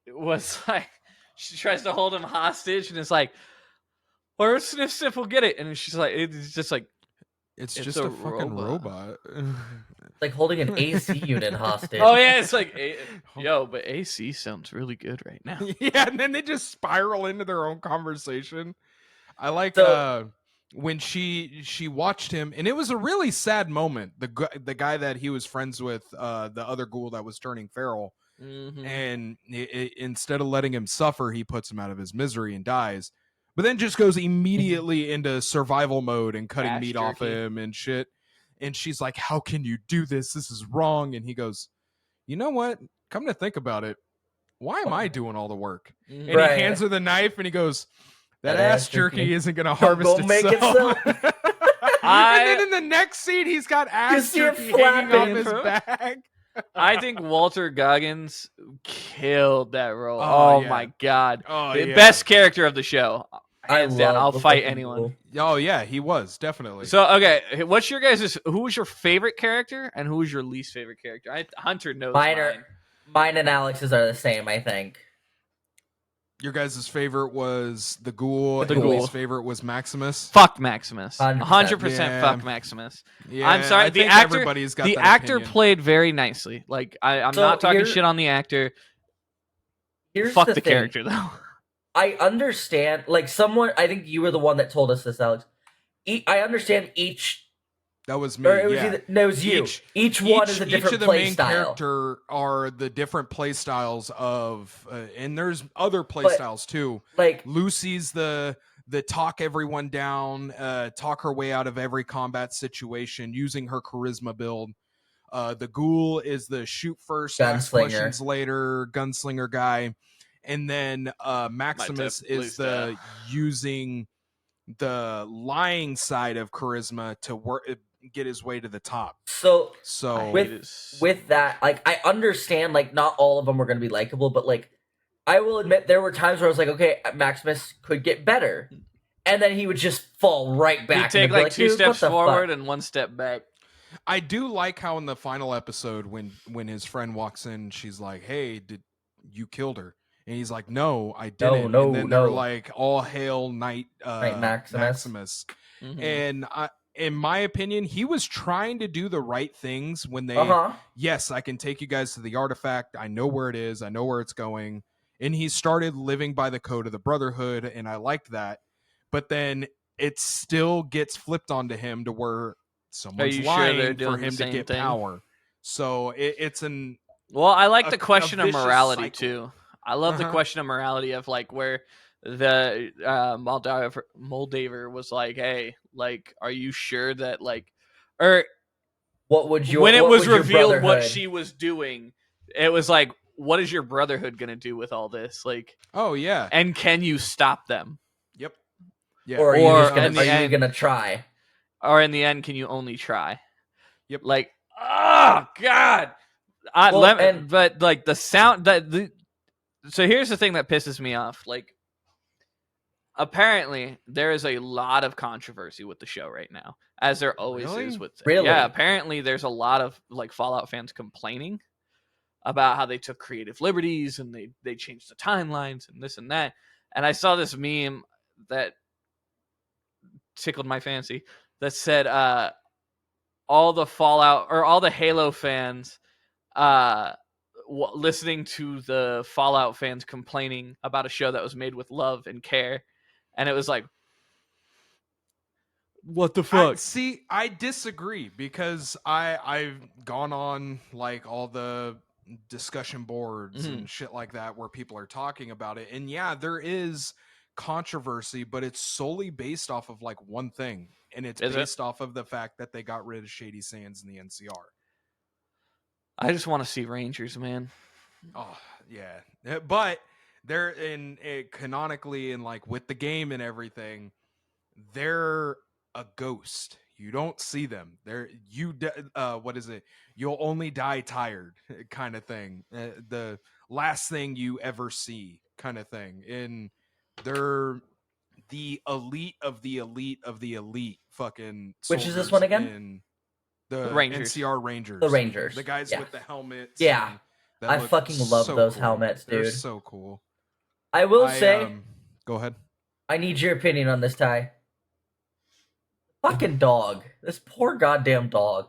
was like, she tries to hold him hostage, and it's like, or Sniff will get it, and she's like, it's just like, it's just a fucking robot. Like holding an AC unit hostage. oh yeah, it's like, yo, but AC sounds really good right now. Yeah, and then they just spiral into their own conversation. I like when she watched him, and it was a really sad moment. The guy that he was friends with, the other ghoul that was turning feral, and instead of letting him suffer, he puts him out of his misery and dies. But then just goes immediately into survival mode and cutting Ass meat jerky. off him and shit. And she's like, "How can you do this? This is wrong." And he goes, "You know what? Come to think about it, why am I doing all the work?" And Right. he hands her the knife, and he goes, "That That ass ass jerky jerky isn't going to harvest go make itself." itself. And then in the next scene, he's got ass see it jerky hanging off flapping. his back. I think Walter Goggins killed that role. Oh, Oh yeah. my god, Oh, the yeah. best character of the show. I Hands down, love I'll the fight fucking anyone. ghoul. Oh yeah, he was definitely. So okay, what's your guys'? Who was your favorite character, and who was your least favorite character? Hunter knows mine. Mine and Alex's are the same, I think. Your guys' favorite was the ghoul. The and ghoul. least favorite was Maximus. Fuck Maximus. 100%. 100% Yeah. fuck Maximus. Yeah, I'm sorry. I The think actor. everybody's got The that actor opinion. played very nicely. Like I'm So not talking here- shit on the actor. Here's Fuck the the thing. character though. I understand, like someone. I think you were the one that told us this, Alex. I understand each. That was me. Or it was yeah. either, no, it was you. Each one is a each different of the play main style. character are the different play styles of, and there's other play styles too. Like Lucy's the talk everyone down, talk her way out of every combat situation using her charisma build. The ghoul is the shoot first, ask Gunslinger. questions later, gunslinger guy, and then Maximus is the using the lying side of charisma to work get his way to the top. so So with that, like I understand, like not all of them were going to be likable, but like I will admit there were times where I was like, okay, Maximus could get better, and then he would just fall right back. He'd take and be like two "Dude, steps what the forward fuck?" and one step back. I do like how in the final episode when his friend walks in, she's like, "Hey, did you killed her?" And he's like, "No, I didn't." No, and then no. they're like, "All hail Knight Maximus." Mhm. And in my opinion, he was trying to do the right things when they, yes, I can take you guys to the artifact. I know where it is. I know where it's going. And he started living by the code of the Brotherhood, and I liked that. But then it still gets flipped onto him to where someone's you sure they're lying for doing him the to same get thing? power. So it's an Well, I like a- the question a of vicious morality cycle. too. I love the Uh-huh. question of morality of like where the Moldaver was like, "Hey, like, are you sure that like, or What would your when it what was would your revealed what brotherhood- she was doing, it was like, what is your brotherhood gonna do with all this? Like, Oh yeah. and can you stop them? Yep. Yeah. or are you Or just gonna in the are you end- gonna try? Or in the end, can you only try? Yep. Like, oh god. But like the sound so here's the thing that pisses me off. Like, apparently there is a lot of controversy with the show right now, as there always Really? is with Really? Yeah, apparently there's a lot of like Fallout fans complaining about how they took creative liberties and they changed the timelines and this and that. And I saw this meme that tickled my fancy that said all the Fallout or all the Halo fans listening to the Fallout fans complaining about a show that was made with love and care, and it was like, what the fuck? I disagree because I've gone on like all the discussion boards and shit like that where people are talking about it, and yeah, there is controversy, but it's solely based off of like one thing, and it's based off of the fact that they got rid of Shady Sands in the NCR. I just want to see Rangers, man. Oh yeah, but they're canonically and like with the game and everything, they're a ghost. You don't see them. What is it? You'll only die tired, kind of thing. The last thing you ever see, kind of thing. And they're the elite of the elite of the elite. Fucking. Which is this one again? In the Rangers. NCR Rangers. The Rangers. The guys Yeah. with the helmets. Yeah. That I look fucking love so those cool. helmets, dude. They're so cool. I will say, go ahead. I need your opinion on this, Ty. Fucking dog. This poor goddamn dog.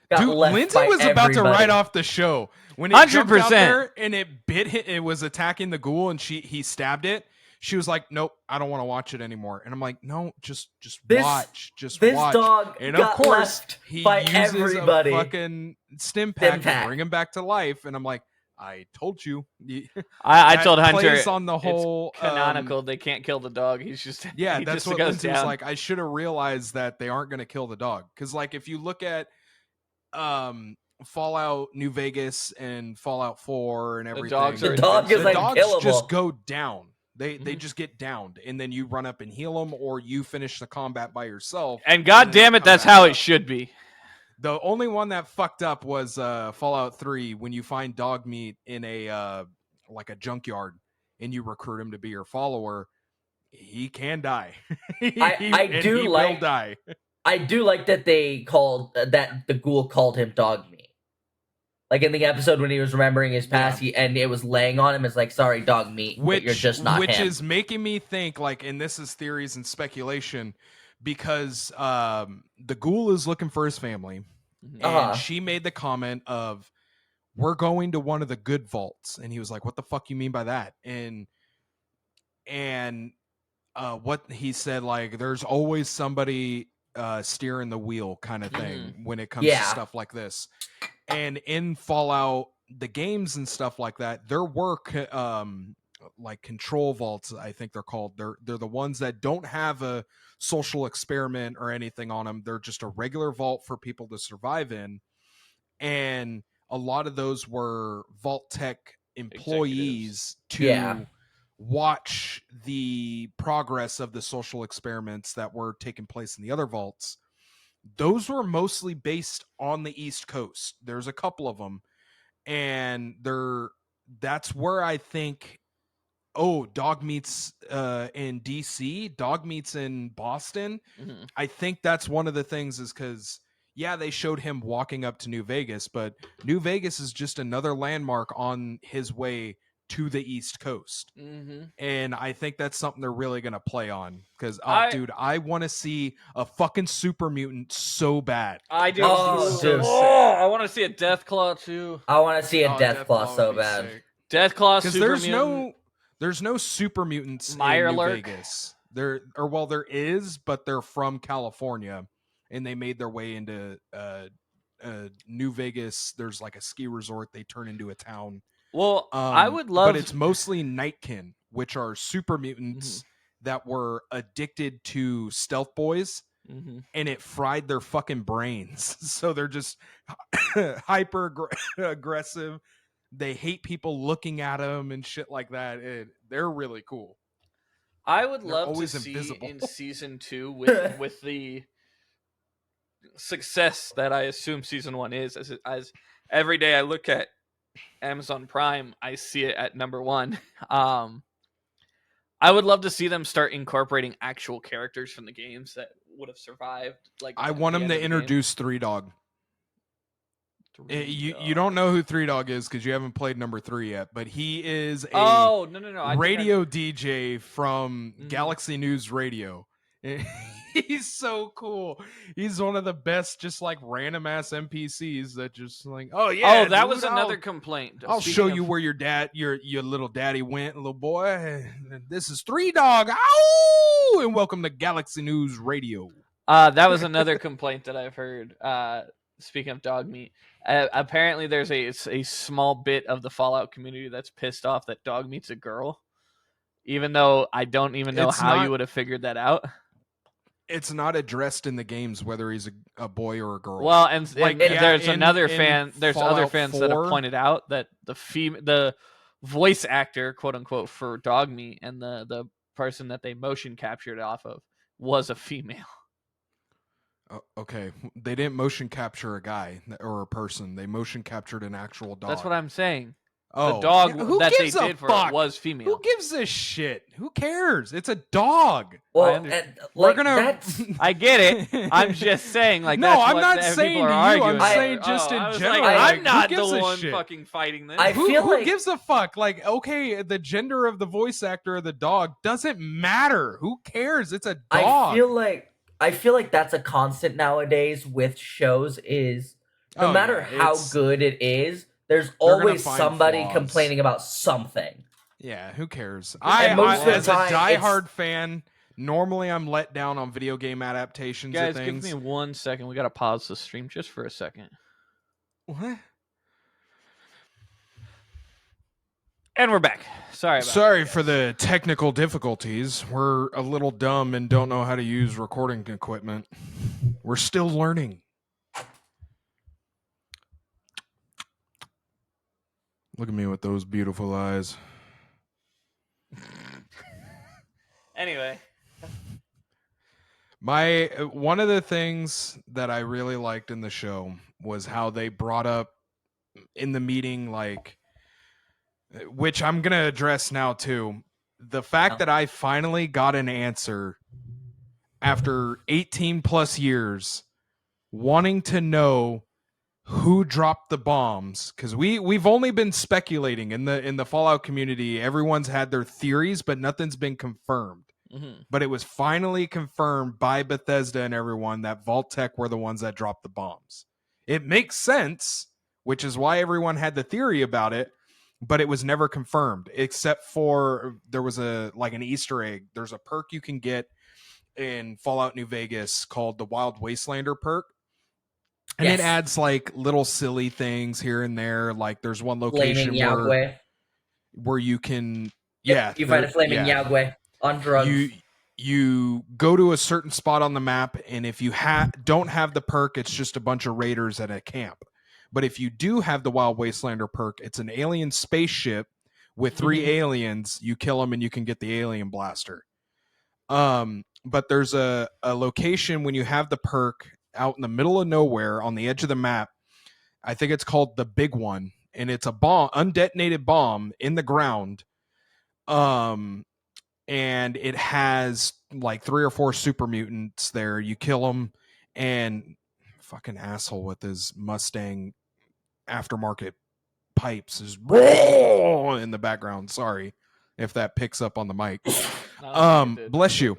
Got Dude, left Lindsay by was about to everybody. write off the show when it jumped out 100%. there and it bit him. It was attacking the ghoul, and he stabbed it. She was like, "Nope, I don't want to watch it anymore." And I'm like, "No, just watch, just this watch." dog And got of course, left he by uses everybody. a fucking stim pack pack. to bring him back to life. And I'm like, "I told you." I That told Hunter plays on the whole it's canonical. They can't kill the dog. He's just Yeah, he that's just what goes Lindsay was down. like. I should have realized that they aren't going to kill the dog, because like if you look at Fallout New Vegas and Fallout 4 and everything, dogs are The dog is the dogs unkillable. just go down. They just get downed, and then you run up and heal them, or you finish the combat by yourself. And god damn it, come that's back how up. it should be. The only one that fucked up was Fallout 3, when you find dog meat in a like a junkyard and you recruit him to be your follower. He can die. I do will like- die. I do like that they called that the ghoul called him dog meat. Like in the episode when he was remembering his past, and it was laying on him, it's like, sorry, dog meat, but you're just not which him. is making me think, like, and this is theories and speculation, because the ghoul is looking for his family, and she made the comment of, "We're going to one of the good vaults," and he was like, "What the fuck you mean by that?" And what he said, like, there's always somebody steering the wheel, kind of thing, when it comes to stuff like this. And in Fallout, the games and stuff like that, there were like control vaults, I think they're called. They're the ones that don't have a social experiment or anything on them. They're just a regular vault for people to survive in. And a lot of those were Vault Tech employees to watch the progress of the social experiments that were taking place in the other vaults. Those were mostly based on the East Coast. There's a couple of them, and that's where I think, dog meats in DC, dog meats in Boston. I think that's one of the things, is because they showed him walking up to New Vegas, but New Vegas is just another landmark on his way to the East Coast. And I think that's something they're really going to play on, because I want to see a fucking super mutant so bad. I do. Dude. I want to see a Deathclaw too. I want to see a Deathclaw so would be bad. sick. Deathclaw, Because super there's no super mutants in New Mirelurk. Vegas. There is, but they're from California, and they made their way into New Vegas. There's like a ski resort. They turn into a town. Well, I would love, but it's mostly Nightkin, which are super mutants that were addicted to stealth boys, and it fried their fucking brains. So they're just hyper aggressive. They hate people looking at them and shit like that. They're really cool. I would They're love to always see invisible. in season 2 with the success that I assume season 1 is, as every day I look at Amazon Prime, I see it at number 1. I would love to see them start incorporating actual characters from the games that would have survived. Like, I want them to introduce Three Dog. You don't know who Three Dog is because you haven't played number 3 yet, but he is a no radio DJ from Mhm. Galaxy News Radio. He's so cool. He's one of the best, just like random ass NPCs that just like, oh yeah. Oh, that dude, was another complaint. I'll show you where your little daddy went, little boy. This is Three Dog. Ow! And welcome to Galaxy News Radio. That was another complaint that I've heard. Speaking of dog meat, apparently there's a small bit of the Fallout community that's pissed off that dog meat's a girl, even though I don't even know how you would have figured that out. It's not addressed in the games whether he's a boy or a girl. Well, and there's in other fans Fallout that 4, have pointed out that the voice actor, quote unquote, for dog meat and the person that they motion captured off of was a female. Okay, they didn't motion capture a guy or a person. They motion captured an actual dog. That's what I'm saying. Oh, the dog who that gives they a did for fuck? it was female. Who gives a shit? Who cares? It's a dog. Well, we're gonna. I get it. I'm just saying, like, no, that's I'm what not saying to you. arguing. I'm saying just in general. I'm not who gives the a one shit? fucking fighting this. Who gives a fuck? Like, okay, the gender of the voice actor of the dog doesn't matter. Who cares? It's a dog. I feel like that's a constant nowadays with shows is no matter how good it is, there's always somebody complaining about something. Yeah, who cares? As a diehard fan, normally I'm let down on video game adaptations. Guys, of things. give me 1 second. We gotta pause the stream just for a second. What? And we're back. Sorry for the technical difficulties. We're a little dumb and don't know how to use recording equipment. We're still learning. Look at me with those beautiful eyes. Anyway. One of the things that I really liked in the show was how they brought up in the meeting, like, which I'm going to address now too. The fact that I finally got an answer after 18 plus years wanting to know who dropped the bombs, because we've only been speculating in the Fallout community. Everyone's had their theories, but nothing's been confirmed. Mm-hmm. But it was finally confirmed by Bethesda and everyone that Vault-Tec were the ones that dropped the bombs. It makes sense, which is why everyone had the theory about it, but it was never confirmed, except for there was an Easter egg. There's a perk you can get in Fallout New Vegas called the Wild Wastelander perk. And it adds like little silly things here and there. Like there's one location where you can, you find a flaming Yagwe on drugs. You go to a certain spot on the map, and if you don't have the perk, it's just a bunch of raiders at a camp. But if you do have the Wild Wastelander perk, it's an alien spaceship with 3 aliens. You kill them, and you can get the alien blaster. But there's a location when you have the perk out in the middle of nowhere on the edge of the map. I think it's called the Big One, and it's a undetonated bomb in the ground. And it has like 3 or 4 super mutants there. You kill them, and fucking asshole with his Mustang aftermarket pipes is in the background. Sorry if that picks up on the mic. Bless you.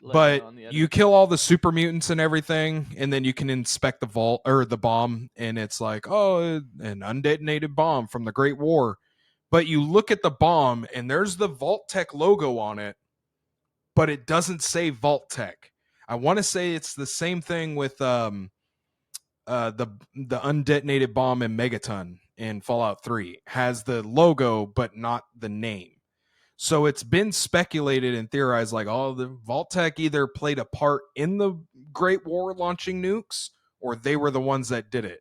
But you kill all the super mutants and everything, and then you can inspect the vault or the bomb, and it's like, oh, an undetonated bomb from the Great War. But you look at the bomb, and there's the Vault-Tec logo on it, but it doesn't say Vault-Tec. I want to say it's the same thing with the undetonated bomb in Megaton in Fallout 3. Has the logo, but not the name. So it's been speculated and theorized like, oh, the Vault-Tec either played a part in the Great War launching nukes, or they were the ones that did it.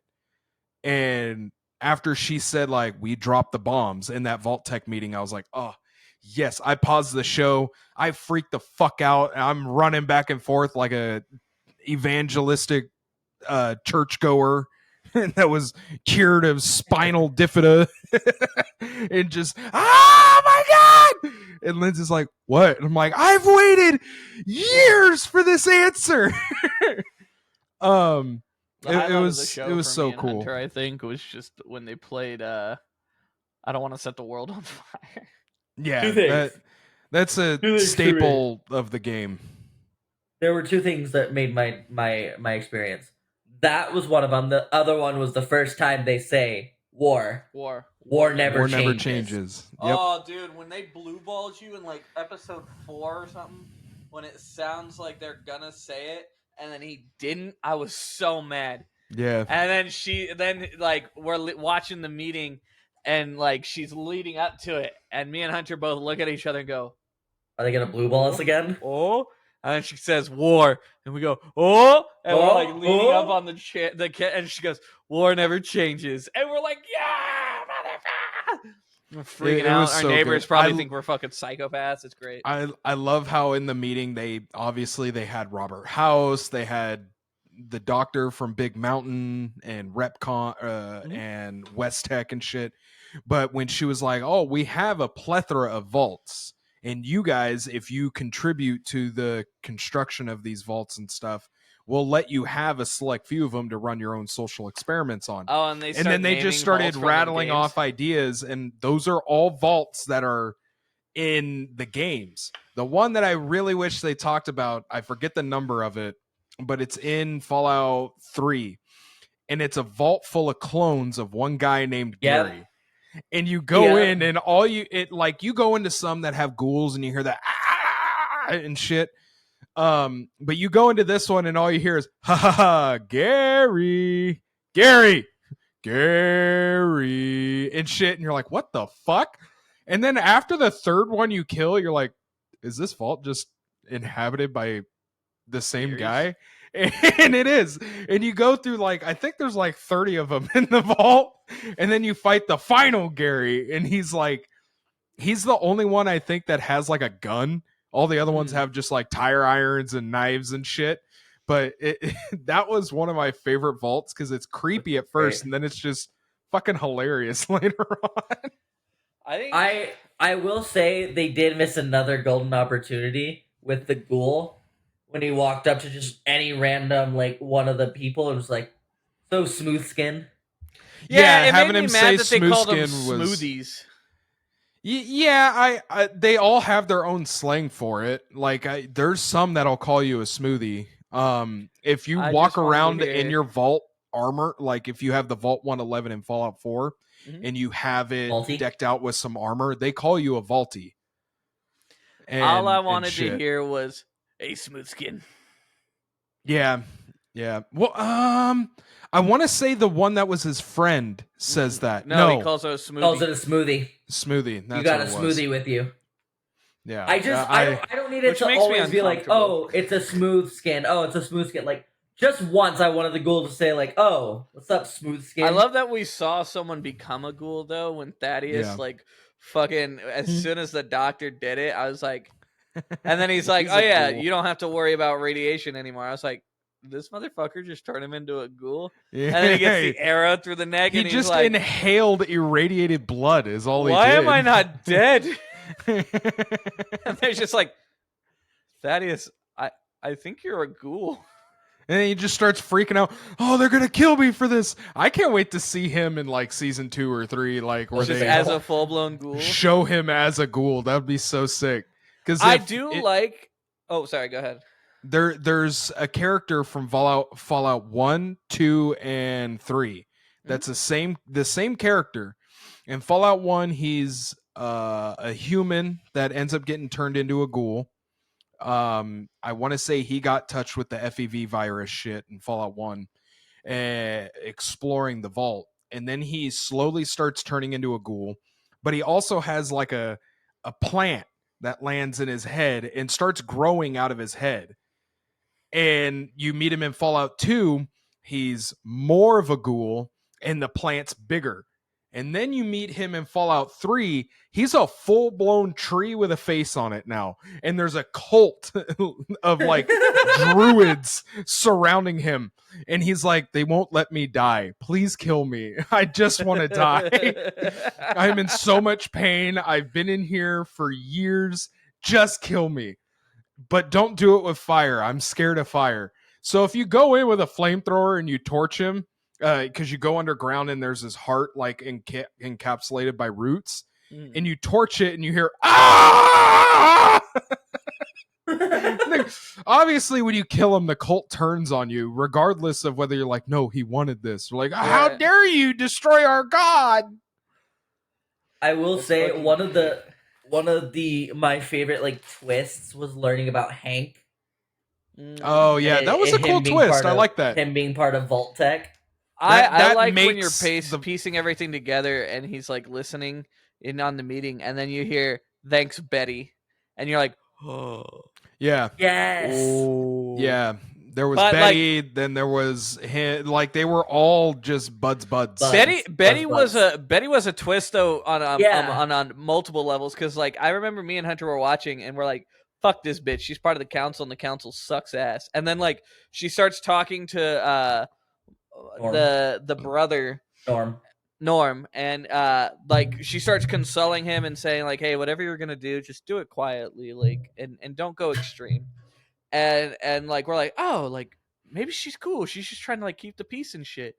And after she said like, we dropped the bombs in that Vault-Tec meeting, I was like, oh yes. I paused the show, I freaked the fuck out, I'm running back and forth like a evangelistic churchgoer that was cured of spinal bifida and just, oh my god. And Lindsay's like, what? And I'm like, I've waited years for this answer. The highlight it of was the show it was for so me and cool. Hunter, I think, was just when they played I Don't Want to Set the World on Fire. Yeah, Two things. that's a Two things staple of the game. There were two things that made my experience. That was one of them. The other one was the first time they say war. War never changes. Yep. Oh, dude, when they blue balled you in like episode 4 or something, when it sounds like they're gonna say it, and then he didn't, I was so mad. Yeah. And then like we're watching the meeting, and like she's leading up to it, and me and Hunter both look at each other and go, Are they gonna blue ball us again? "Oh!" And then she says, "War," and we go, "Oh!" And we're like leaning up on the chair, and she goes, "War never changes," and we're like, "Yeah, motherfucker!" We're freaking It out. was Our so neighbors good. probably think we're fucking psychopaths. It's great. I love how in the meeting they had Robert House, they had the doctor from Big Mountain and Repcon and West Tech and shit. But when she was like, "Oh, we have a plethora of vaults, and you guys, if you contribute to the construction of these vaults and stuff, we'll let you have a select few of them to run your own social experiments on." Oh, and then they just started rattling off ideas, and those are all vaults that are in the games. The one that I really wish they talked about, I forget the number of it, but it's in Fallout 3, and it's a vault full of clones of one guy named Gary. And you go in, and you go into some that have ghouls, and you hear that and shit. But you go into this one, and all you hear is ha ha ha, Gary, and shit, and you're like, what the fuck? And then after the third one you kill, you're like, is this vault just inhabited by the same guy? And it is. And you go through I think there's 30 of them in the vault, and then you fight the final Gary, and he's the only one I think that has a gun. All the other ones have just tire irons and knives and shit. But that was one of my favorite vaults because it's creepy at first, and then it's just fucking hilarious later on. I will say they did miss another golden opportunity with the ghoul when he walked up to just any random one of the people and was like, "So smooth skin." Yeah, having him say that they called them smooth skin was smoothies. Yeah, I they all have their own slang for it. There's some that'll call you a smoothie. If you walk around in your vault armor, if you have the Vault 111 in Fallout 4, and you have it decked out with some armor, they call you a vaulty. All I wanted to hear was a smooth skin. Yeah. Well, I want to say the one that was his friend says that. No, he calls it a smoothie. Calls it a smoothie. Smoothie. That's you got a what it smoothie was. with you. Yeah. I don't need it to always be like, oh, it's a smooth skin. Oh, it's a smooth skin. Just once I wanted the ghoul to say oh, what's up, smooth skin? I love that we saw someone become a ghoul though when Thaddeus fucking as soon as the doctor did it, I was like, and then he's like, "Oh yeah, you don't have to worry about radiation anymore." I was like, this motherfucker just turned him into a ghoul? Yeah. And then he gets the arrow through the neck, and he's just like, inhaled irradiated blood is all he did. Why am I not dead? And they're just like, Thaddeus, I think you're a ghoul. And then he just starts freaking out. Oh, they're gonna kill me for this. I can't wait to see him in season 2 or 3, where just they as a full blown ghoul. Show him as a ghoul. That would be so sick. Because I do like. Oh, sorry. Go ahead. There's a character from Fallout 1, 2, and 3. That's the same character. In Fallout 1, he's a human that ends up getting turned into a ghoul. I want to say he got touched with the FEV virus shit in Fallout 1, exploring the vault, and then he slowly starts turning into a ghoul. But he also has a a plant that lands in his head and starts growing out of his head. And you meet him in Fallout 2, he's more of a ghoul and the plant's bigger. And then you meet him in Fallout 3, he's a full-blown tree with a face on it now. And there's a cult of like druids surrounding him. And he's like, they won't let me die. Please kill me. I just want to die. I'm in so much pain. I've been in here for years. Just kill me. But don't do it with fire. I'm scared of fire. So if you go in with a flamethrower and you torch him, because you go underground and there's his heart like encapsulated by roots, and you torch it and you hear ah. Obviously, when you kill him, the cult turns on you, regardless of whether you're like, no, he wanted this. Or like, how dare you destroy our god? I will say one of the my favorite like twists was learning about Hank. Oh yeah, that was a cool twist. I like that. Him being part of Vault Tech. I like when you're piecing everything together and he's like listening in on the meeting, and then you hear "Thanks, Betty," and you're like, "Oh, yeah, yes, oh. Yeah." There was Betty, like, then there was him. Like they were all just buds. Betty was a twist though on multiple levels, because like I remember me and Hunter were watching and we're like, fuck this bitch, she's part of the council and the council sucks ass. And then like she starts talking to the brother Norm, and like she starts consoling him and saying like, hey, whatever you're gonna do, just do it quietly, like, and don't go extreme. And like we're like, oh, like maybe she's cool, she's just trying to like keep the peace and shit,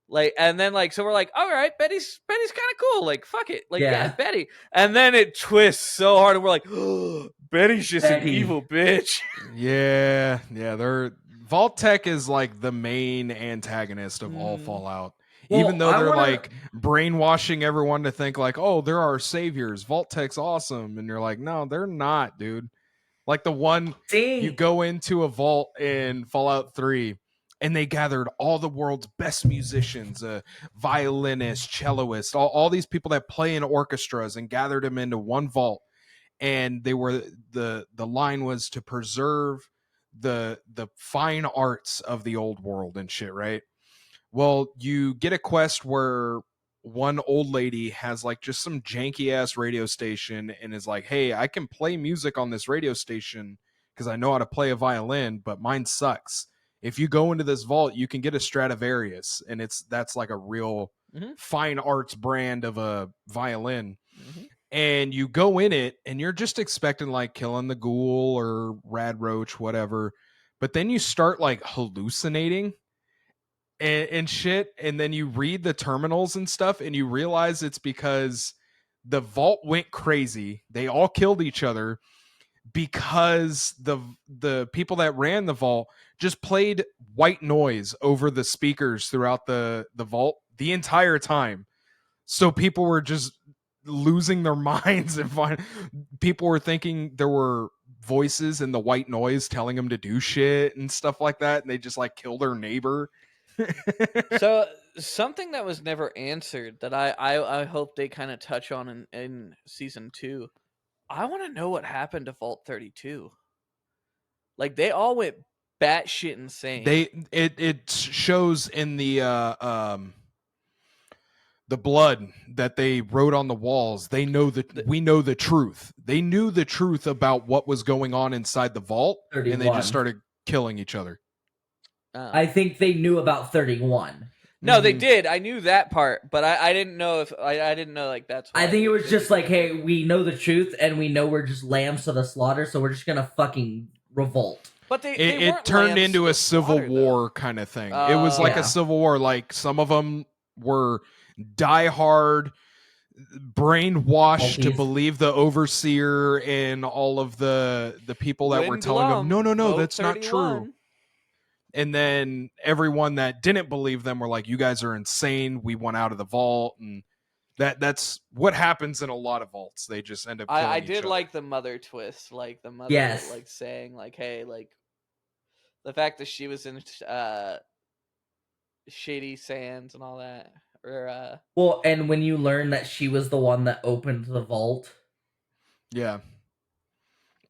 like. And then like so we're like, all right, Betty's kind of cool, like fuck it, like yeah, Betty. And then it twists so hard and we're like, oh, Betty's just an evil bitch. Yeah, they're Vault Tech is like the main antagonist of all Fallout. Well, even though they're like brainwashing everyone to think like, oh, they're our saviors, Vault Tech's awesome, and you're like, no, they're not, dude. Like the one you go into a vault in Fallout 3 and they gathered all the world's best musicians, violinists, cellists, all these people that play in orchestras, and gathered them into one vault. And they were the line was to preserve the fine arts of the old world and shit, right? Well, you get a quest where one old lady has like just some janky ass radio station and is like, hey, I can play music on this radio station because I know how to play a violin, but mine sucks. If you go into this vault, you can get a Stradivarius, and that's like a real fine arts brand of a violin. And you go in it and you're just expecting like killing the ghoul or Rad Roach, whatever. But then you start like hallucinating and shit, and then you read the terminals and stuff, and you realize it's because the vault went crazy. They all killed each other because the people that ran the vault just played white noise over the speakers throughout the vault the entire time. So people were just losing their minds, and people were thinking there were voices in the white noise telling them to do shit and stuff like that, and they just like kill their neighbor. So something that was never answered that I hope they kind of touch on in season 2. I want to know what happened to Vault 32. Like they all went batshit insane. It shows in the blood that they wrote on the walls. They know that we know the truth. They knew the truth about what was going on inside the vault, 31. And they just started killing each other. I think they knew about 31. No, they did. I knew that part, but I didn't know if I didn't know like that's. I think it was just like, hey, we know the truth, and we know we're just lambs to the slaughter, so we're just gonna fucking revolt. But it turned into a civil war kind of thing. It was like a civil war. Like some of them were diehard, brainwashed to believe the overseer and all of the people that were telling them, no, that's not true. And then everyone that didn't believe them were like, you guys are insane. We want out of the vault. And that's what happens in a lot of vaults. They just end up killing I each did other. Like the mother twist. Like the mother like saying like, hey, like the fact that she was in Shady Sands and all that. Or well, and when you learn that she was the one that opened the vault. Yeah.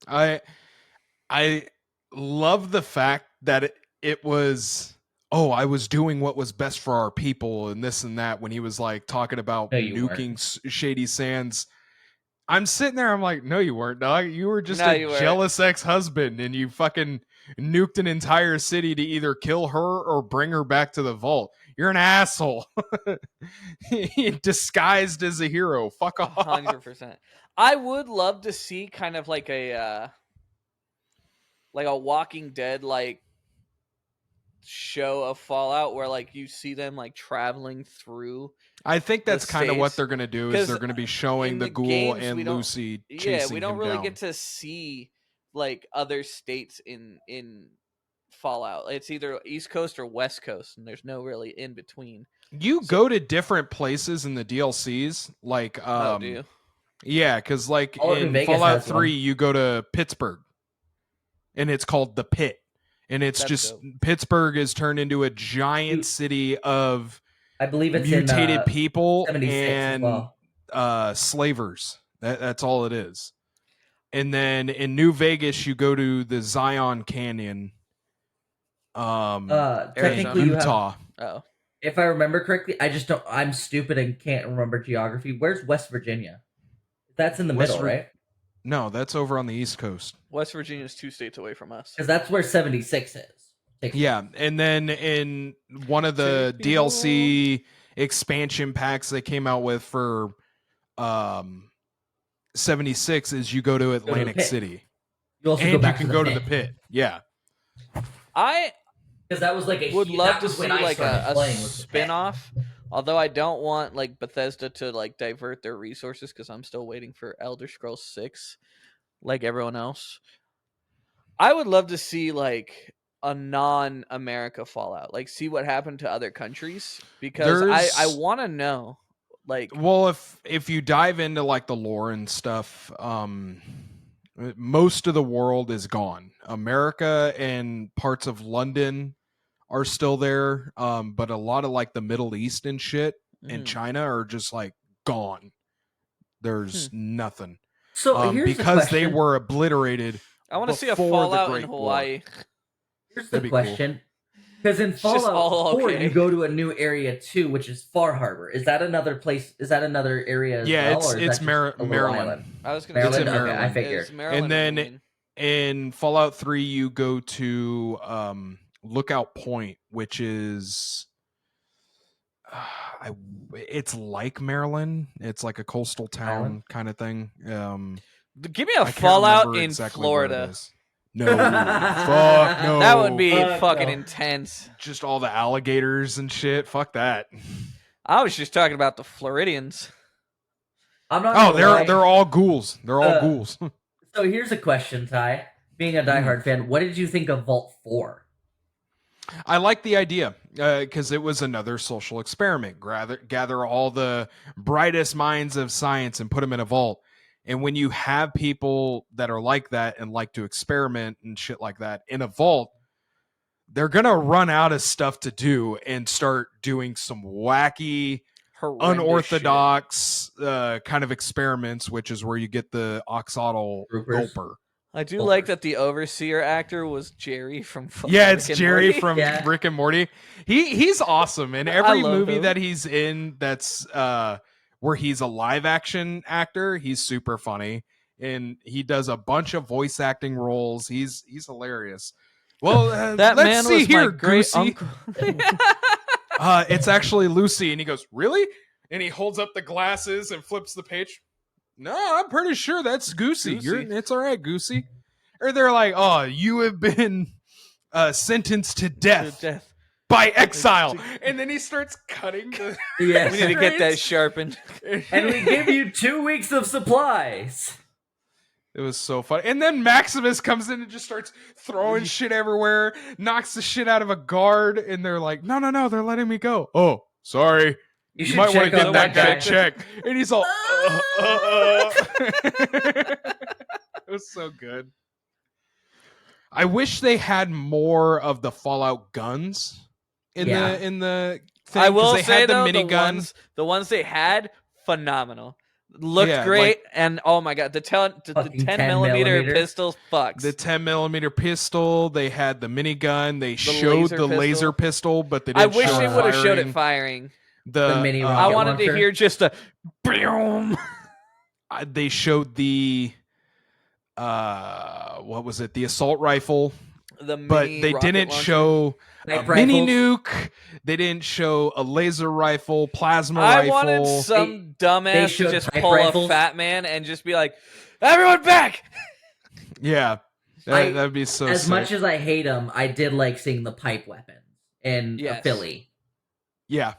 I love the fact that it was, oh, I was doing what was best for our people and this and that when he was like talking about No, you nuking weren't. Shady Sands. I'm sitting there, I'm like, no, you weren't, dog. You were just No, a you weren't. jealous ex-husband and you fucking nuked an entire city to either kill her or bring her back to the vault. You're an asshole. Disguised as a hero. Fuck off. 100%. I would love to see kind of like a Walking Dead like show of Fallout where like you see them like traveling through. I think that's The kind of what States. they're going to do is 'Cause they're going to be showing in the the ghoul games, and we don't- Lucy Yeah, chasing we don't him really down. get to see like other states in Fallout. It's either East Coast or West Coast, and there's no really in between. You So- go to different places in the DLCs, like Oh, do you? yeah, because like All of New in Vegas Fallout has 3, one. you go to Pittsburgh, and it's called the Pit, and it's That's just dope. Pittsburgh is turned into a giant You- city of I believe it's mutated in people 76 as and well. slavers. That's all it is. And then in New Vegas, you go to the Zion Canyon. Technically, in you have. Utah. Oh, If I remember correctly, I just don't. I'm stupid and can't remember geography. Where's West Virginia? That's in the West middle, Vir- right? No, that's over on the East Coast. West Virginia is 2 states away from us. Because that's where 76 is. Yeah, and then in one of the Take me DLC expansion packs they came out with for 76 is you go to Atlantic pit. City. You also And go you back can to go to the pit. Yeah. I because that was like a. would love that to was see when I like started a playing with the pit. spin-off. Although I don't want like Bethesda to like divert their resources because I'm still waiting for Elder Scrolls 6 like everyone else. I would love to see like a non-America Fallout. Like see what happened to other countries because I There's- want to know like Well, if you dive into like the lore and stuff, most of the world is gone. America and parts of London are still there, but a lot of like the Middle East and shit and mhm. China are just like gone. There's nothing. So here's the Because they question. were obliterated. I want to see a before the Fallout in Great War. Hawaii. Here's the That'd be cool. question. Because in It's just Fallout all 4, okay. you go to a new area too, which is Far Harbor. Is that another place? Is that another area as Yeah, well? or is it's that just a little Maryland. island? I was gonna It's say in Okay, I Maryland. figured. It's Maryland And or then Maine. in Fallout 3, you go to Lookout Point, which is it's like Maryland. It's like a coastal town Maryland? kind of thing. Give me a I can't Fallout remember in exactly where it Florida. is. No, fuck no. That would be Fuck fucking no. intense. Just all the alligators and shit. Fuck that. I was just talking about the Floridians. I'm not. Oh, gonna lie. they're all ghouls. They're all ghouls. So here's a question, Ty. Being a Hmm. diehard fan, what did you think of Vault 4? I like the idea because it was another social experiment. Gather all the brightest minds of science and put them in a vault. And when you have people that are like that and like to experiment and shit like that in a vault, they're going to run out of stuff to do and start doing some wacky, Horrendous unorthodox kind of experiments, which is where you get the oxidal Troopers. gulper. shit. I do Gulpers. like that the overseer actor was Jerry from fucking Yeah, it's Rick and Jerry Morty. from Yeah. Rick and Morty. He's awesome in I every love movie him. that he's in. That's where he's a live action actor. He's super funny, and he does a bunch of voice acting roles. He's hilarious. Well, That let's man see was here, my great Goosey. uncle. It's actually Lucy, and he goes, "Really?" And he holds up the glasses and flips the page. No, I'm pretty sure that's Goosey. Goosey. It's all right, Goosey. Or they're like, "Oh, you have been sentenced to death." To death. By exile, and then he starts cutting. Yes. We need to get that sharpened. And we give you 2 weeks of supplies. It was so fun. And then Maximus comes in and just starts throwing shit everywhere, knocks the shit out of a guard, and they're like, "No, they're letting me go." Oh, sorry. You You should might want check to on get that guy guy. checked. And he's all, It was so good. I wish they had more of the Fallout guns in the thing. I will 'cause they say had the though, minigun. the ones they had, phenomenal. Looked Yeah, great, like- and oh my god, the 10 Fucking 10 10 millimeter millimeter. pistol fucks. the 10mm pistol. They had the minigun. They showed laser the pistol. laser pistol, but they I didn't wish show they it would have showed it firing. firing. The mini I rocket wanted launcher. to hear just a boom. They showed the what was it? The assault rifle. The But mini they rocket didn't launcher. show a Sniper mini rifles. nuke. They didn't show a laser rifle, plasma I rifle. wanted some dumbass to showed just pipe pull rifles. a fat man and just be like, "Everyone back!" Yeah, that'd be so As sick. much as I hate them, I did like seeing the pipe weapons in Yes. Philly. Yeah,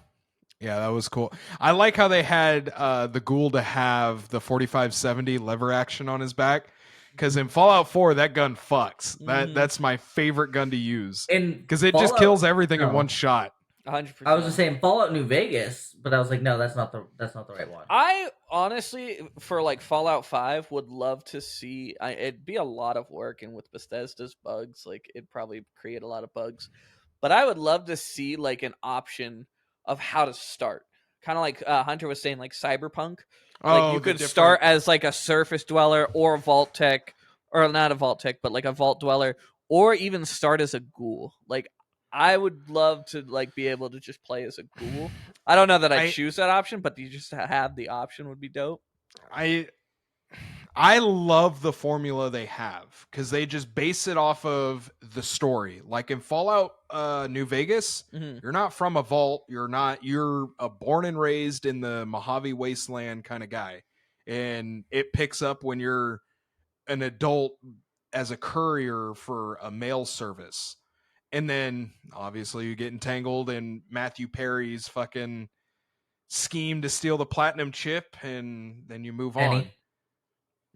that was cool. I like how they had the ghoul to have the 4570 lever action on his back. Because in Fallout 4, that gun fucks. That's my favorite gun to use. Because it just kills everything in one shot. 100%. I was just saying Fallout New Vegas, but I was like, no, that's not the right one. I honestly, for like Fallout 5, would love to see. It'd be a lot of work, and with Bethesda's bugs, like it'd probably create a lot of bugs. But I would love to see like an option of how to start. Kind of like Hunter was saying, like Cyberpunk. Like you could start as like a surface dweller or a vault tech, or not a vault tech, but like a vault dweller, or even start as a ghoul. Like I would love to like be able to just play as a ghoul. I don't know that I choose that option, but you just have the option would be dope. I love the formula they have because they just base it off of the story. Like in Fallout New Vegas, you're not from a vault. You're a born and raised in the Mojave Wasteland kind of guy. And it picks up when you're an adult as a courier for a mail service. And then obviously you get entangled in Matthew Perry's fucking scheme to steal the platinum chip, and then you move on.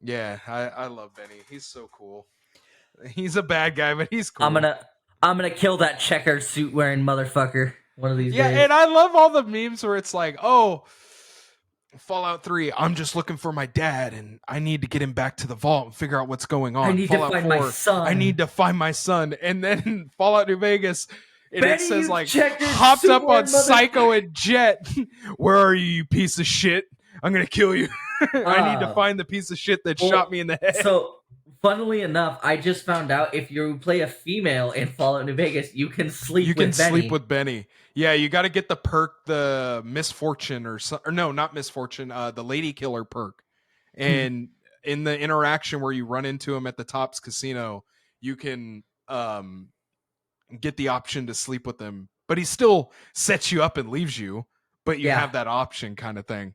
Yeah, I love Benny. He's so cool. He's a bad guy, but he's cool. I'm gonna kill that checkered suit wearing motherfucker one of these days. Yeah, and I love all the memes where it's like, oh, Fallout 3, I'm just looking for my dad, and I need to get him back to the vault and figure out what's going on. I need Fallout to find 4, my son. I need to find my son. And then Fallout New Vegas, and Benny, it says you like, checkered hopped suit up on wearing Psycho and Jet. Where are you, you piece of shit? I'm going to kill you. I need to find the piece of shit that shot me in the head. So, funnily enough, I just found out if you play a female in Fallout New Vegas, you can sleep with Benny. Yeah, you got to get the perk, the misfortune or no, not misfortune, the lady killer perk. And in the interaction where you run into him at the Tops Casino, you can get the option to sleep with him, but he still sets you up and leaves you, but you have that option kind of thing.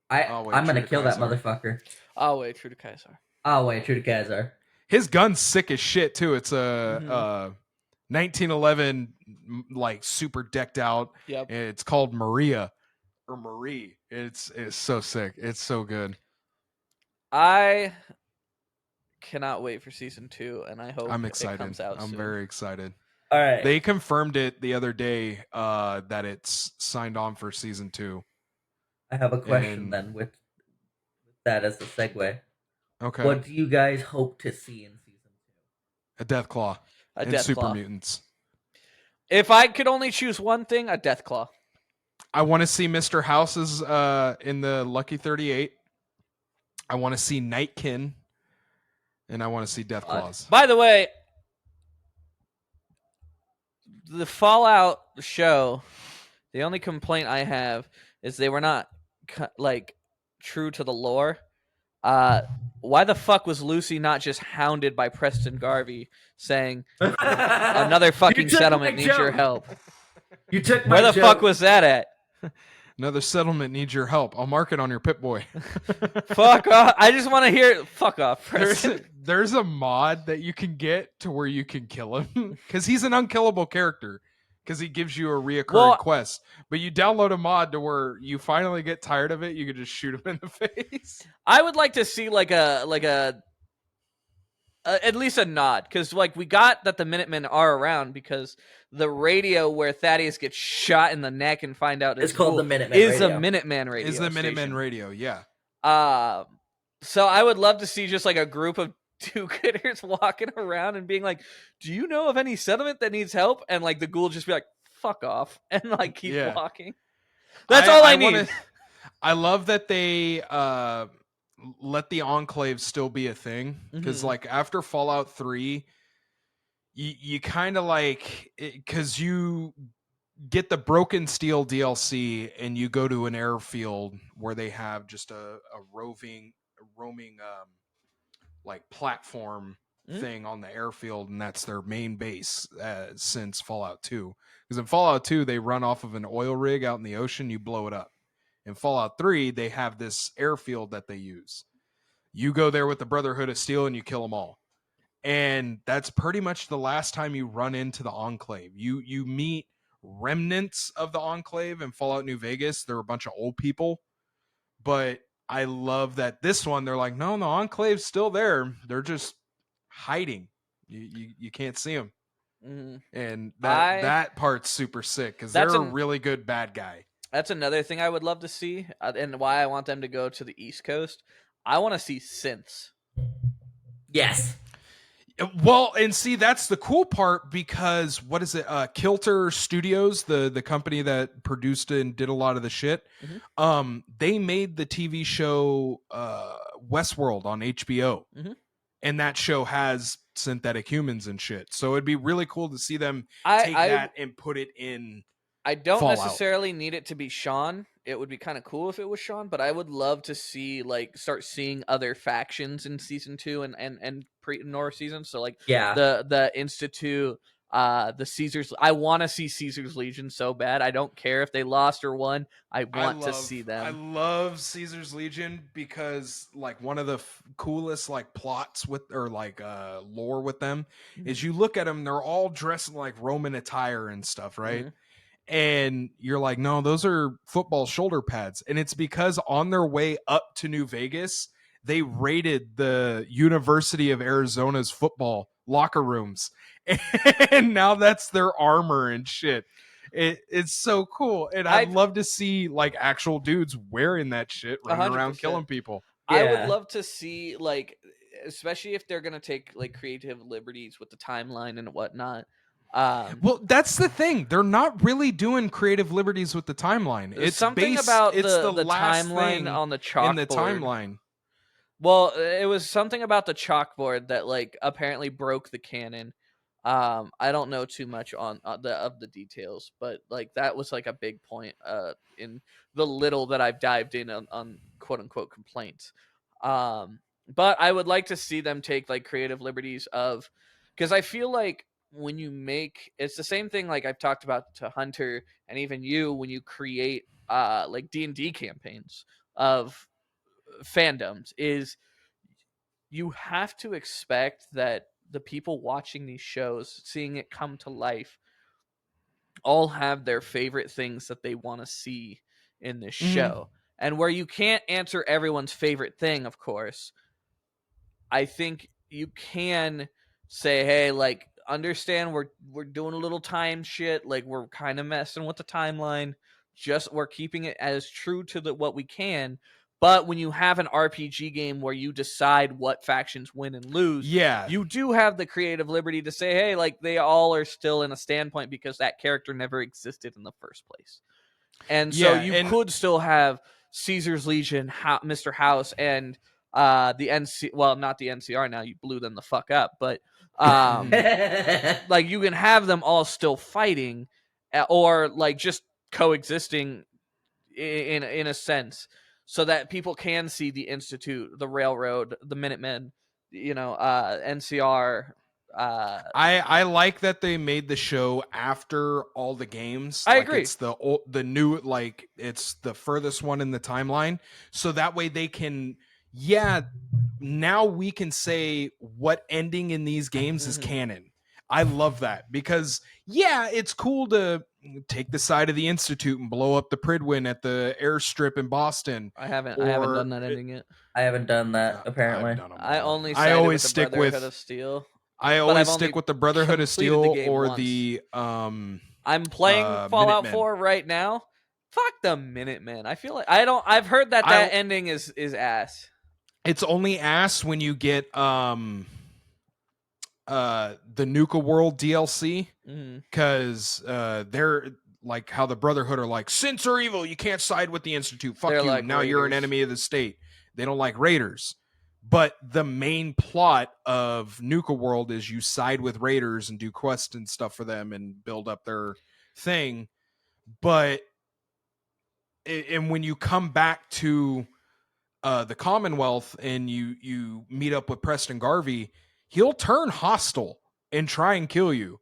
I'm gonna kill that motherfucker. Oh wait, true to Kaiser. Oh wait, true to Kaiser. His gun's sick as shit too. It's a 1911, like super decked out. Yep. It's called Maria or Marie. It's so sick. It's so good. I cannot wait for season 2, and I hope I'm excited. it comes out I'm soon. very excited. All right. They confirmed it the other day that it's signed on for season 2. I have a question then with that as a segue. Okay. What do you guys hope to see in season 2? A Deathclaw. And Super Mutants. If I could only choose one thing, a Deathclaw. I want to see Mr. House's in the Lucky 38. I want to see Nightkin. And I want to see Deathclaws. By the way, the Fallout show, the only complaint I have is they were not like true to the lore. Why the fuck was Lucy not just hounded by Preston Garvey saying another fucking settlement needs your help? You took my Where the fuck was that at? Another settlement needs your help. I'll mark it on your Pip-Boy. Fuck off. I just want to hear fuck off. There's a mod that you can get to where you can kill him. Because he's an unkillable character. Because he gives you a reoccurring quest. But you download a mod to where you finally get tired of it, you can just shoot him in the face. I would like to see like a at least a nod, because like we got that the Minutemen are around, because the radio where Thaddeus gets shot in the neck and find out it's called the Minutemen is radio. a Minuteman radio. Is the Minutemen station. radio? Yeah. So I would love to see just like a group of do-gooders walking around and being like, "Do you know of any settlement that needs help?" And like the ghoul just be like, "Fuck off," and like keep walking. That's all I need. I love that they let the Enclave still be a thing, because Mhm. like after Fallout 3, you kind of like, because you get the Broken Steel DLC and you go to an airfield where they have just a roaming like platform Mhm. thing on the airfield, and that's their main base since Fallout 2. Because in Fallout 2 they run off of an oil rig out in the ocean, you blow it up. In Fallout 3 they have this airfield that they use. You go there with the Brotherhood of Steel and you kill them all. And that's pretty much the last time you run into the Enclave. You meet remnants of the Enclave in Fallout New Vegas. They're a bunch of old people, but I love that this one they're like, no, the Enclave's still there. They're just hiding. You can't see them, Mhm. and I that part's super sick because that's they're a an really good bad guy. that's another thing I would love to see, and why I want them to go to the East Coast. I want to see synths. Yes. Well, and see, that's the cool part, because what is it? Kilter Studios, the company that produced and did a lot of the shit. Mhm. They made the TV show Westworld on HBO, Mhm. and that show has synthetic humans and shit. So it'd be really cool to see them I take I that and put it in I don't Fallout. necessarily need it to be Sean. It would be kind of cool if it was Sean, but I would love to see like start seeing other factions in season 2 and pre North season. So like Yeah. the Institute, the Caesars. I want to see Caesar's Legion so bad. I don't care if they lost or won. I want to see I them. love Caesar's Legion, because like one of the coolest like plots with, or like lore with them, is Mhm. you look at them, they're all dressed in like Roman attire and stuff, right? Mhm. And you're like, no, those are football shoulder pads. And it's because on their way up to New Vegas, they raided the University of Arizona's football locker rooms. And now that's their armor and shit. It's so cool. And I'd I love to see like actual dudes wearing that shit running around 100%. killing people. I would Yeah. love to see like, especially if they're gonna take like creative liberties with the timeline and whatnot. Well, that's the thing. They're not really doing creative liberties with the timeline. Something about It's the the last timeline thing on the in the chalkboard. timeline. Well, it was something about the chalkboard that like apparently broke the canon. I don't know too much on the details, but like that was like a big point in the little that I've dived in on quote unquote complaints. But I would like to see them take like creative liberties of, because I feel like when you make, it's the same thing like I've talked about to Hunter and even you, when you create like D&D campaigns of fandoms, is you have to expect that the people watching these shows, seeing it come to life, all have their favorite things that they want to see in this Mhm. show. And where you can't answer everyone's favorite thing, of course, I think you can say, "Hey, like understand we're doing a little time shit, like we're kind of messing with the timeline. Just we're keeping it as true to the what we can." But when you have an RPG game where you decide what factions win and lose, Yeah. you do have the creative liberty to say, "Hey, like they all are still in a standpoint because that character never existed in the first place." And so Yeah, you and could still have Caesar's Legion, Mr. House, and the NC. Well, not the NCR now. You blew them the fuck up, but like you can have them all still fighting, or like just coexisting in a sense, so that people can see the Institute, the Railroad, the Minutemen, NCR. I like that they made the show after all the games. I Like agree. it's the new, like it's the furthest one in the timeline, so that way they can, yeah, now we can say what ending in these games is Mhm. canon. I love that, because yeah, it's cool to take the side of the Institute and blow up the Pridwin at the airstrip in Boston, I haven't or done that ending yet. I haven't done that I've apparently. done them I all. only I sided with always the stick Brotherhood with of Steel, I but I've always stick only with the Brotherhood of completed the Steel game or once. the I'm playing Fallout Minutemen. 4 right now. Fuck the Minutemen. I feel like I don't. I've heard that I ending is ass. It's only ass when you get the Nuka World DLC, Mhm. because they're like how the Brotherhood are like, sins are evil, you can't side with the Institute, fuck They're you, like now you're an raiders. enemy of the state. They don't like raiders. But the main plot of Nuka World is you side with raiders and do quests and stuff for them and build up their thing. But and when you come back to the Commonwealth and you meet up with Preston Garvey, he'll turn hostile and try and kill you,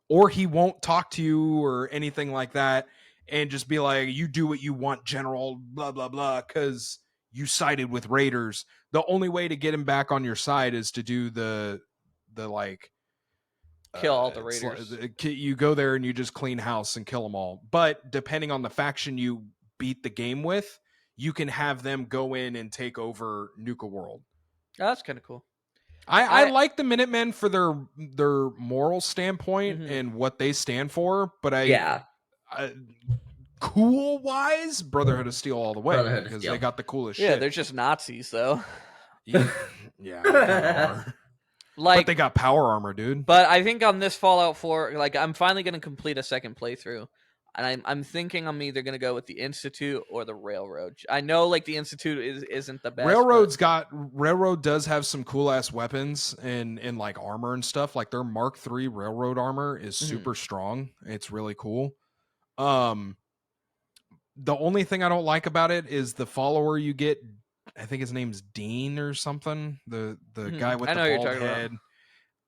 or he won't talk to you or anything like that, and just be like, "You do what you want, General." Blah blah blah, because you sided with raiders. The only way to get him back on your side is to do the like Kill all the it's raiders. you go there and you just clean house and kill them all. But depending on the faction you beat the game with, you can have them go in and take over Nuka World. Oh, that's kind of cool. I like the Minutemen for their moral standpoint Mhm. and what they stand for, but Yeah. cool wise, Brotherhood of Steel all the way, Brotherhood of because Steel. they got the coolest Yeah, shit. they're just Nazis though. Yeah, they kinda are. Like, But they got power armor, dude. but I think on this Fallout 4, like I'm finally gonna complete a second playthrough, and I'm thinking I'm either gonna go with the Institute or the Railroad. I know like the Institute isn't the best. Railroad does have some cool ass weapons and like armor and stuff. Like their Mark III Railroad armor is super strong. It's really cool. The only thing I don't like about it is the follower you get. I think his name's Dean or something. The guy with I the know who you're bald talking about. head.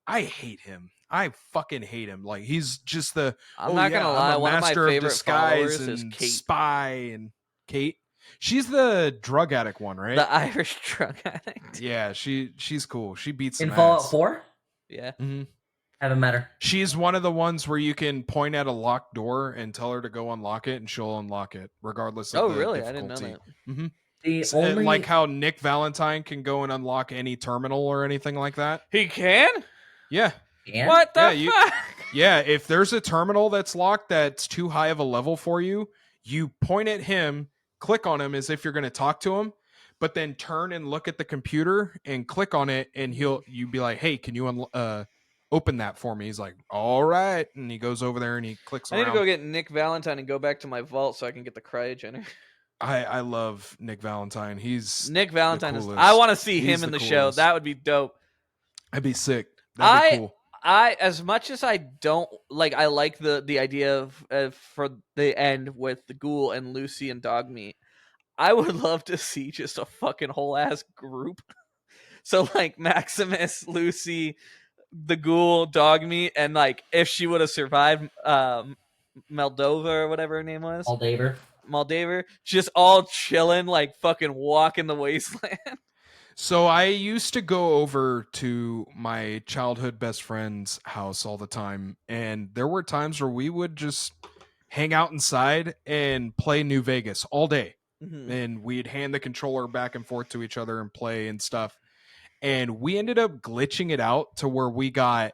I hate him. I fucking hate him. Like he's just the. I'm not gonna lie. I'm a One of my master favorite disguise followers is and Kate, spy and Kate. She's the drug addict one, right? the Irish drug addict. Yeah, she's cool. She beats some In Fallout ass. 4? Yeah. Mm-hmm. Haven't met her. She's one of the ones where you can point at a locked door and tell her to go unlock it, and she'll unlock it regardless of Oh, the really? difficulty. I didn't know that. Mm-hmm. The only Like how Nick Valentine can go and unlock any terminal or anything like that. He can? Yeah. Yeah? What the Yeah, fuck? Yeah, if there's a terminal that's locked that's too high of a level for you, you point at him, click on him as if you're going to talk to him, but then turn and look at the computer and click on it, and you be like, "Hey, can you open that for me?" He's like, "All right," and he goes over there and he clicks I around. need to go get Nick Valentine and go back to my vault so I can get the cryogenic. I love Nick Valentine. He's Nick Valentine the is. coolest. I want to see He's him in the the show. coolest. That would be dope. That'd be sick. That'd be cool. I as much as I don't like, I like the idea of for the end with the Ghoul and Lucy and Dogmeat. I would love to see just a fucking whole ass group. So like Maximus, Lucy, the Ghoul, Dogmeat, and like if she would have survived, Moldova or whatever her name was, Moldaver, just all chilling, like fucking walking the wasteland. So I used to go over to my childhood best friend's house all the time, and there were times where we would just hang out inside and play New Vegas all day. Mhm. And we'd hand the controller back and forth to each other and play and stuff. And we ended up glitching it out to where we got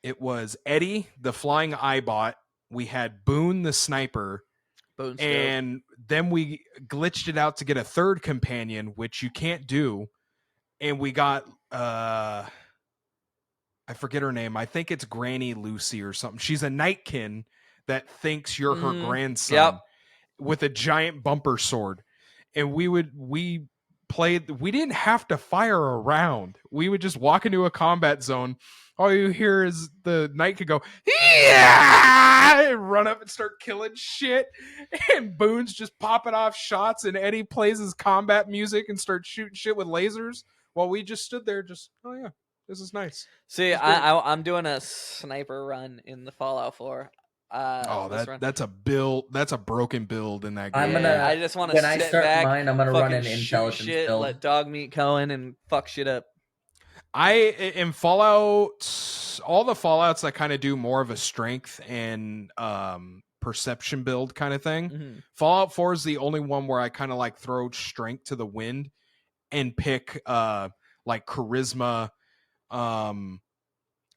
it was Eddie, the flying eyebot, we had Boone the sniper, Bone's and then we glitched it out to get a third companion, which you can't do. And we got I forget her name. I think it's Granny Lucy or something. She's a nightkin that thinks you're her grandson with a giant bumper sword. And we played, we didn't have to fire a round. We would just walk into a combat zone. All you hear is the knight could go, yeah, and run up and start killing shit. And Boone's just popping off shots, and Eddie plays his combat music and starts shooting shit with lasers while we just stood there just, oh yeah, this is nice. See, I'm doing a sniper run in the Fallout 4. That's a build. That's a broken build in that game. I'm gonna. I just want to when I sit start back, mine, I'm gonna run fucking an shoot intelligence shit, build. let Dogmeat go in and fuck shit up. In Fallout, all the Fallouts I kind of do more of a strength and perception build kind of thing. Mm-hmm. Fallout 4 is the only one where I kind of like throw strength to the wind and pick like charisma,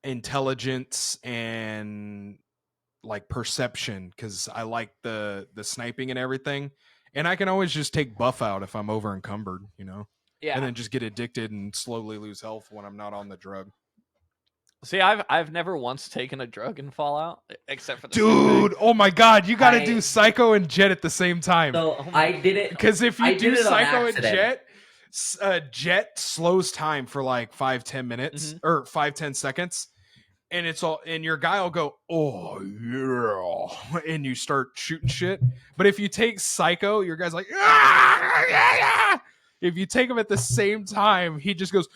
intelligence, and like perception, because I like the sniping and everything. And I can always just take buff out if I'm over encumbered, you know? Yeah. And then just get addicted and slowly lose health when I'm not on the drug. See, I've never once taken a drug in Fallout except for the Dude, oh my god, you gotta I- do Psycho and Jet at the same time. So Oh my I did it Because if you I do did it on Psycho and accident. Jet slows time for like 5-10 minutes or 5-10 seconds, and it's all, and your guy will go, oh yeah, and you start shooting shit. But if you take Psycho, your guy's like, ah, yeah, yeah. If you take him at the same time, he just goes,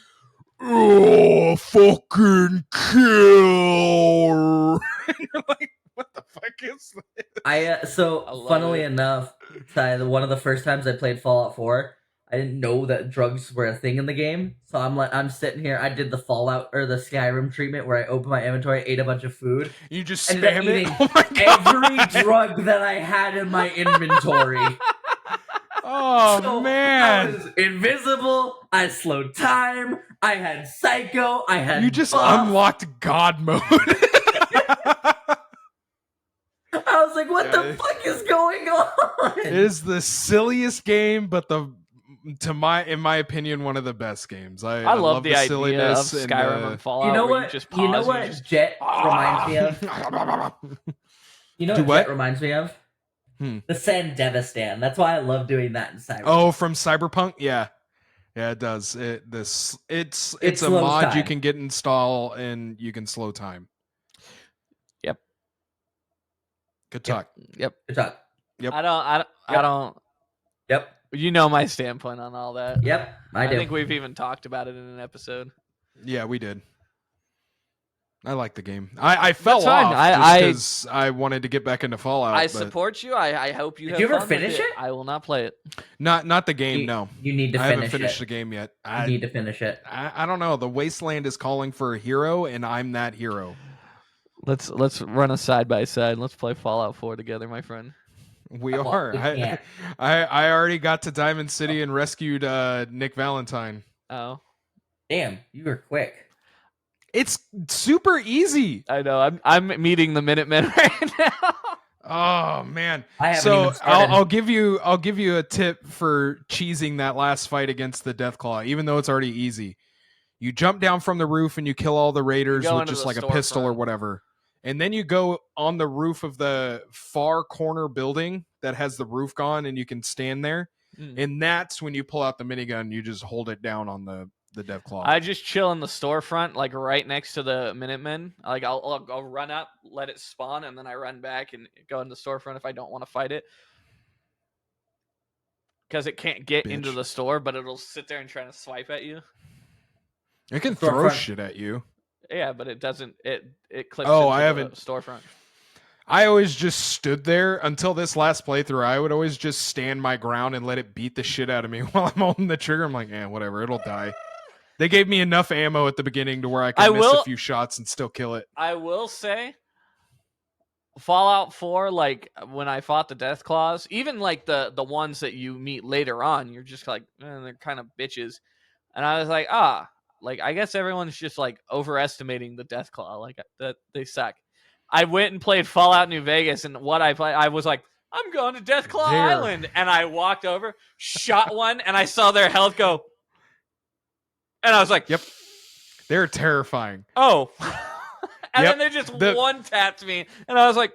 oh, fucking kill. And you're like, what the fuck is this? I So love funnily it. enough, one of the first times I played Fallout 4, I didn't know that drugs were a thing in the game. So I'm sitting here. I did the Fallout or the Skyrim treatment where I opened my inventory, ate a bunch of food, You just ended up spam it. eating Oh my god. every drug that I had in my inventory. Oh So I man. was invisible. I slowed time. I had Psycho. I had You just buff. unlocked God mode. I was like, what Yeah. the fuck is going on? It is the silliest game, but in my opinion, one of the best games. I love the idea of silliness and, Skyrim and Fallout. You know where what? You just pause. You know what? And you just, Jet reminds me of. You know Do what, what? Jet reminds me of? Hmm. The Sandevistan. That's why I love doing that in Cyber. Oh, from Cyberpunk? Yeah. Yeah, it does. It's a slows mod you time. can get install and you can slow time. Yep. Good talk. Yep. Good talk. Yep. I Yep. don't. Yep. You know my standpoint on all that. Yep. I do. think we've even talked about it in an episode. Yeah, we did. I like the game. I fell That's fine. off because I wanted to get back into Fallout. I but support you. I hope you Did have you ever fun with finish it? I will not play it. not the game. No, You need to I finish haven't finished it. the game yet. You need to finish it. I don't know. The Wasteland is calling for a hero, and I'm that hero. Let's run a side by side. Let's play Fallout 4 together, my friend. We Well, are. we can't. I already got to Diamond City and rescued Nick Valentine. Oh, Damn, you were quick. It's super easy. I know. I'm meeting the Minutemen right now. Oh man! I haven't So even started. I'll give you a tip for cheesing that last fight against the Deathclaw, even though it's already easy. You jump down from the roof and you kill all the raiders go with into just the like a pistol or storefront. whatever, and then you go on the roof of the far corner building that has the roof gone, and you can stand there. And that's when you pull out the minigun. You just hold it down on the Deathclaw. I just chill in the storefront, like right next to the Minutemen. Like I'll run up, let it spawn, and then I run back and go in the storefront if I don't want to fight it, because it can't get into Bitch. the store, but it'll sit there and try to swipe at you. It can throw Storefront. shit at you. Yeah, but it doesn't. It clips. Oh, into I the haven't- storefront. I always just stood there until this last playthrough. I would always just stand my ground and let it beat the shit out of me while I'm holding the trigger. I'm like, whatever, it'll die. They gave me enough ammo at the beginning to where I could miss a few shots and still kill it. I will say, Fallout 4, like when I fought the Deathclaws, even like the ones that you meet later on, you're just like, they're kind of bitches. And I was like, like I guess everyone's just like overestimating the Deathclaw, like that they suck. I went and played Fallout New Vegas, and what I played, I was like, I'm going to Deathclaw There. Island, and I walked over, shot one, and I saw their health go, and I was like, Yep. They're terrifying. oh. And Yep. then they just The- one-tapped me, and I was like,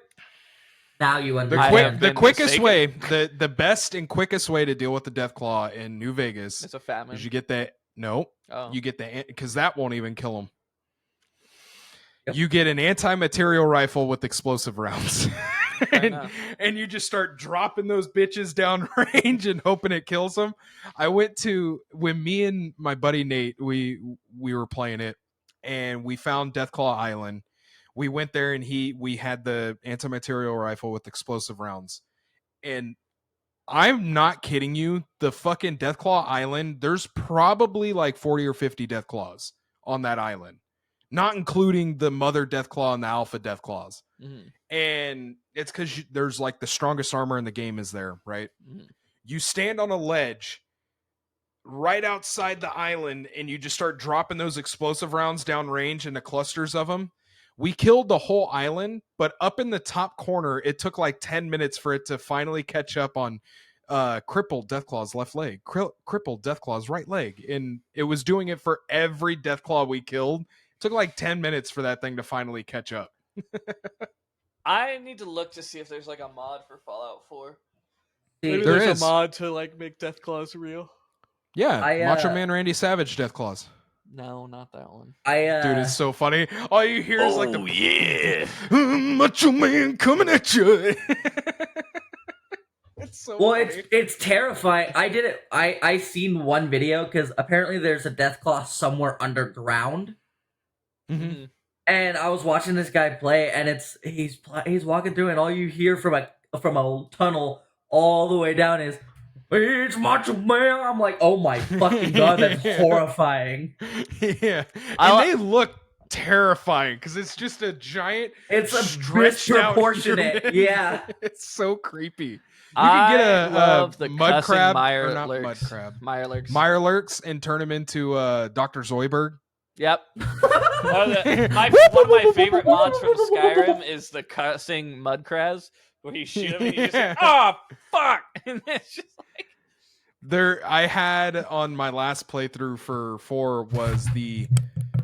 Now you The, understand. I have the been quickest mistaken. way, the best and quickest way to deal with the Deathclaw in New Vegas it's a famine. is you get that. No, Oh. you get the, because that won't even kill them. Yep. You get an anti-material rifle with explosive rounds. enough. and you just start dropping those bitches down range and hoping it kills them. I went to, when me and my buddy Nate, we were playing it, and we found Deathclaw Island. We went there and we had the anti-material rifle with explosive rounds. And I'm not kidding you, the fucking Deathclaw Island, there's probably like 40 or 50 Deathclaws on that island, not including the mother Deathclaw and the alpha Deathclaws. Mhm. And it's because there's like the strongest armor in the game is there, right? Mhm. You stand on a ledge right outside the island and you just start dropping those explosive rounds down range into clusters of them. We killed the whole island, but up in the top corner, it took like 10 minutes for it to finally catch up on crippled Deathclaw's left leg, crippled Deathclaw's right leg. And it was doing it for every Deathclaw we killed Took like 10 minutes for that thing to finally catch up. I need to look to see if there's like a mod for Fallout 4. See, Maybe There there's is. a mod to like make Deathclaws real. Yeah, I, Macho Man Randy Savage Death Claws. No, not that one. Dude, it's so funny. All you hear is like the yeah. Macho Man coming at you. It's so well, funny. it's terrifying. I did it. I seen one video because apparently there's a Deathclaw somewhere underground, Mhm. and I was watching this guy play, and he's walking through, and all you hear from a tunnel all the way down is, "It's Macho Man." I'm like, oh my fucking god, that's horrifying. Yeah, and they look terrifying because it's just a giant. It's a stretched out disproportionate. human. Yeah, It's so creepy. You I could get a love the mud cussing crab, Meyer or not lurks. mud crab, Meyer lurks. and turn him into Dr. Zoidberg. Yep. One of my favorite mods from Skyrim is the cussing mud crabs, where you shoot him and you just like, oh fuck, and it's just like. There, I had on my last playthrough for 4 was the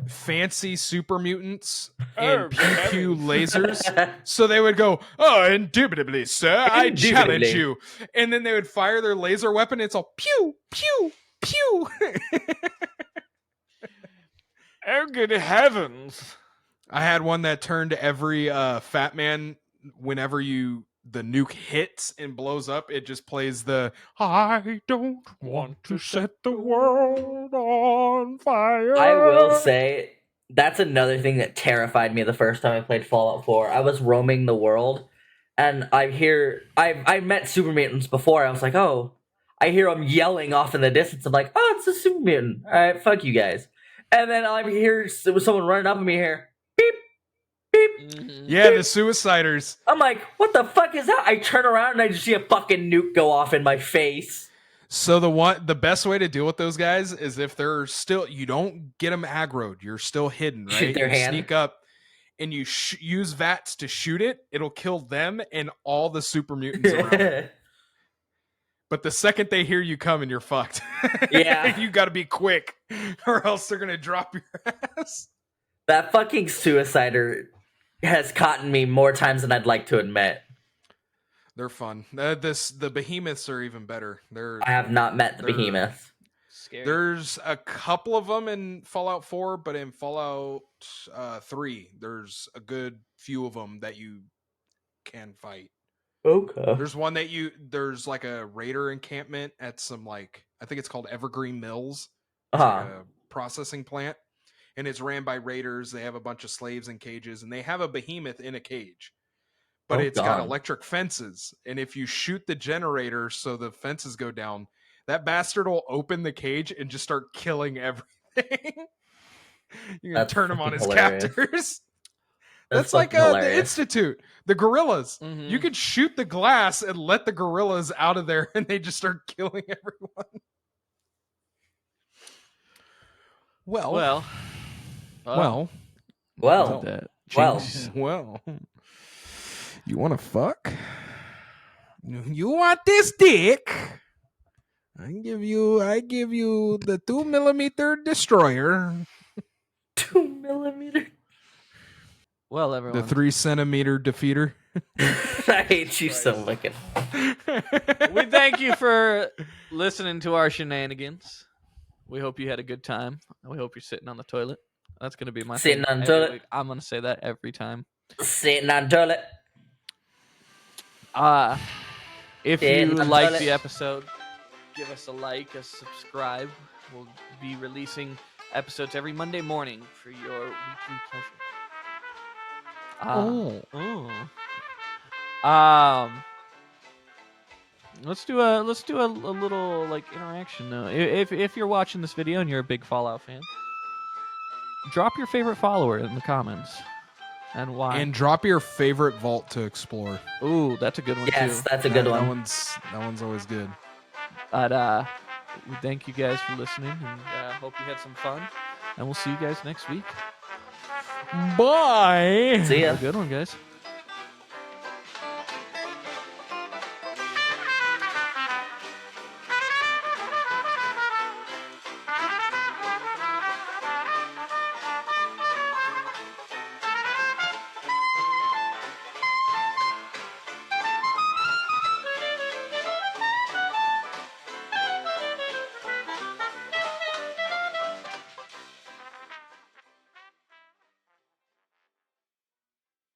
fancy super mutants and pew lasers. So they would go, "Oh, indubitably, sir, I challenge you," and then they would fire their laser weapon. It's all pew pew pew. Oh good heavens! I had one that turned every fat man whenever the nuke hits and blows up. It just plays the "I don't want to set the world on fire." I will say that's another thing that terrified me the first time I played Fallout 4. I was roaming the world, and I met super mutants before. I was like, oh, I hear them yelling off in the distance. I'm like, oh, it's a super mutant. All right, fuck you guys. And then I hear someone running up at me here. Beep, beep. Yeah, the suiciders. I'm like, what the fuck is that? I turn around and I just see a fucking nuke go off in my face. So the best way to deal with those guys is if they're still, you don't get them aggroed. You're still hidden, right? Shoot their hand. Sneak up and you use VATS to shoot it. It'll kill them and all the super mutants around. But the second they hear you coming, you're fucked. Yeah. You got to be quick or else they're going to drop your ass. That fucking suicider has caught me more times than I'd like to admit. They're fun. The behemoths are even better. I have not met the behemoth. Scary. There's a couple of them in Fallout 4, but in Fallout 3, there's a good few of them that you can fight. Okay. There's one there's like a raider encampment at some I think it's called Evergreen Mills. It's like a processing plant, and it's ran by raiders. They have a bunch of slaves in cages, and they have a behemoth in a cage. But it's got electric fences, and if you shoot the generator so the fences go down, that bastard will open the cage and just start killing everything. You can turn him on his captors. That's like the Institute, the gorillas. Mm-hmm. You could shoot the glass and let the gorillas out of there, and they just start killing everyone. Well. You want to fuck? You want this dick? I give you the 2mm destroyer. 2mm. Well, everyone. The 3cm defeater. I hate you so wicked. We thank you for listening to our shenanigans. We hope you had a good time. We hope you're sitting on the toilet. That's going to be my sitting on the every toilet. week. I'm going to say that every time. Sitting on the toilet. If you like the episode, give us a like, a subscribe. We'll be releasing episodes every Monday morning for your weekly pleasure. Let's do a little interaction though. If you're watching this video and you're a big Fallout fan, drop your favorite follower in the comments and why. And drop your favorite vault to explore. Ooh, that's a good one too. Yes, that's a good one. That one's always good. But we thank you guys for listening, and hope you had some fun. And we'll see you guys next week. Bye. See ya. Have a good one, guys.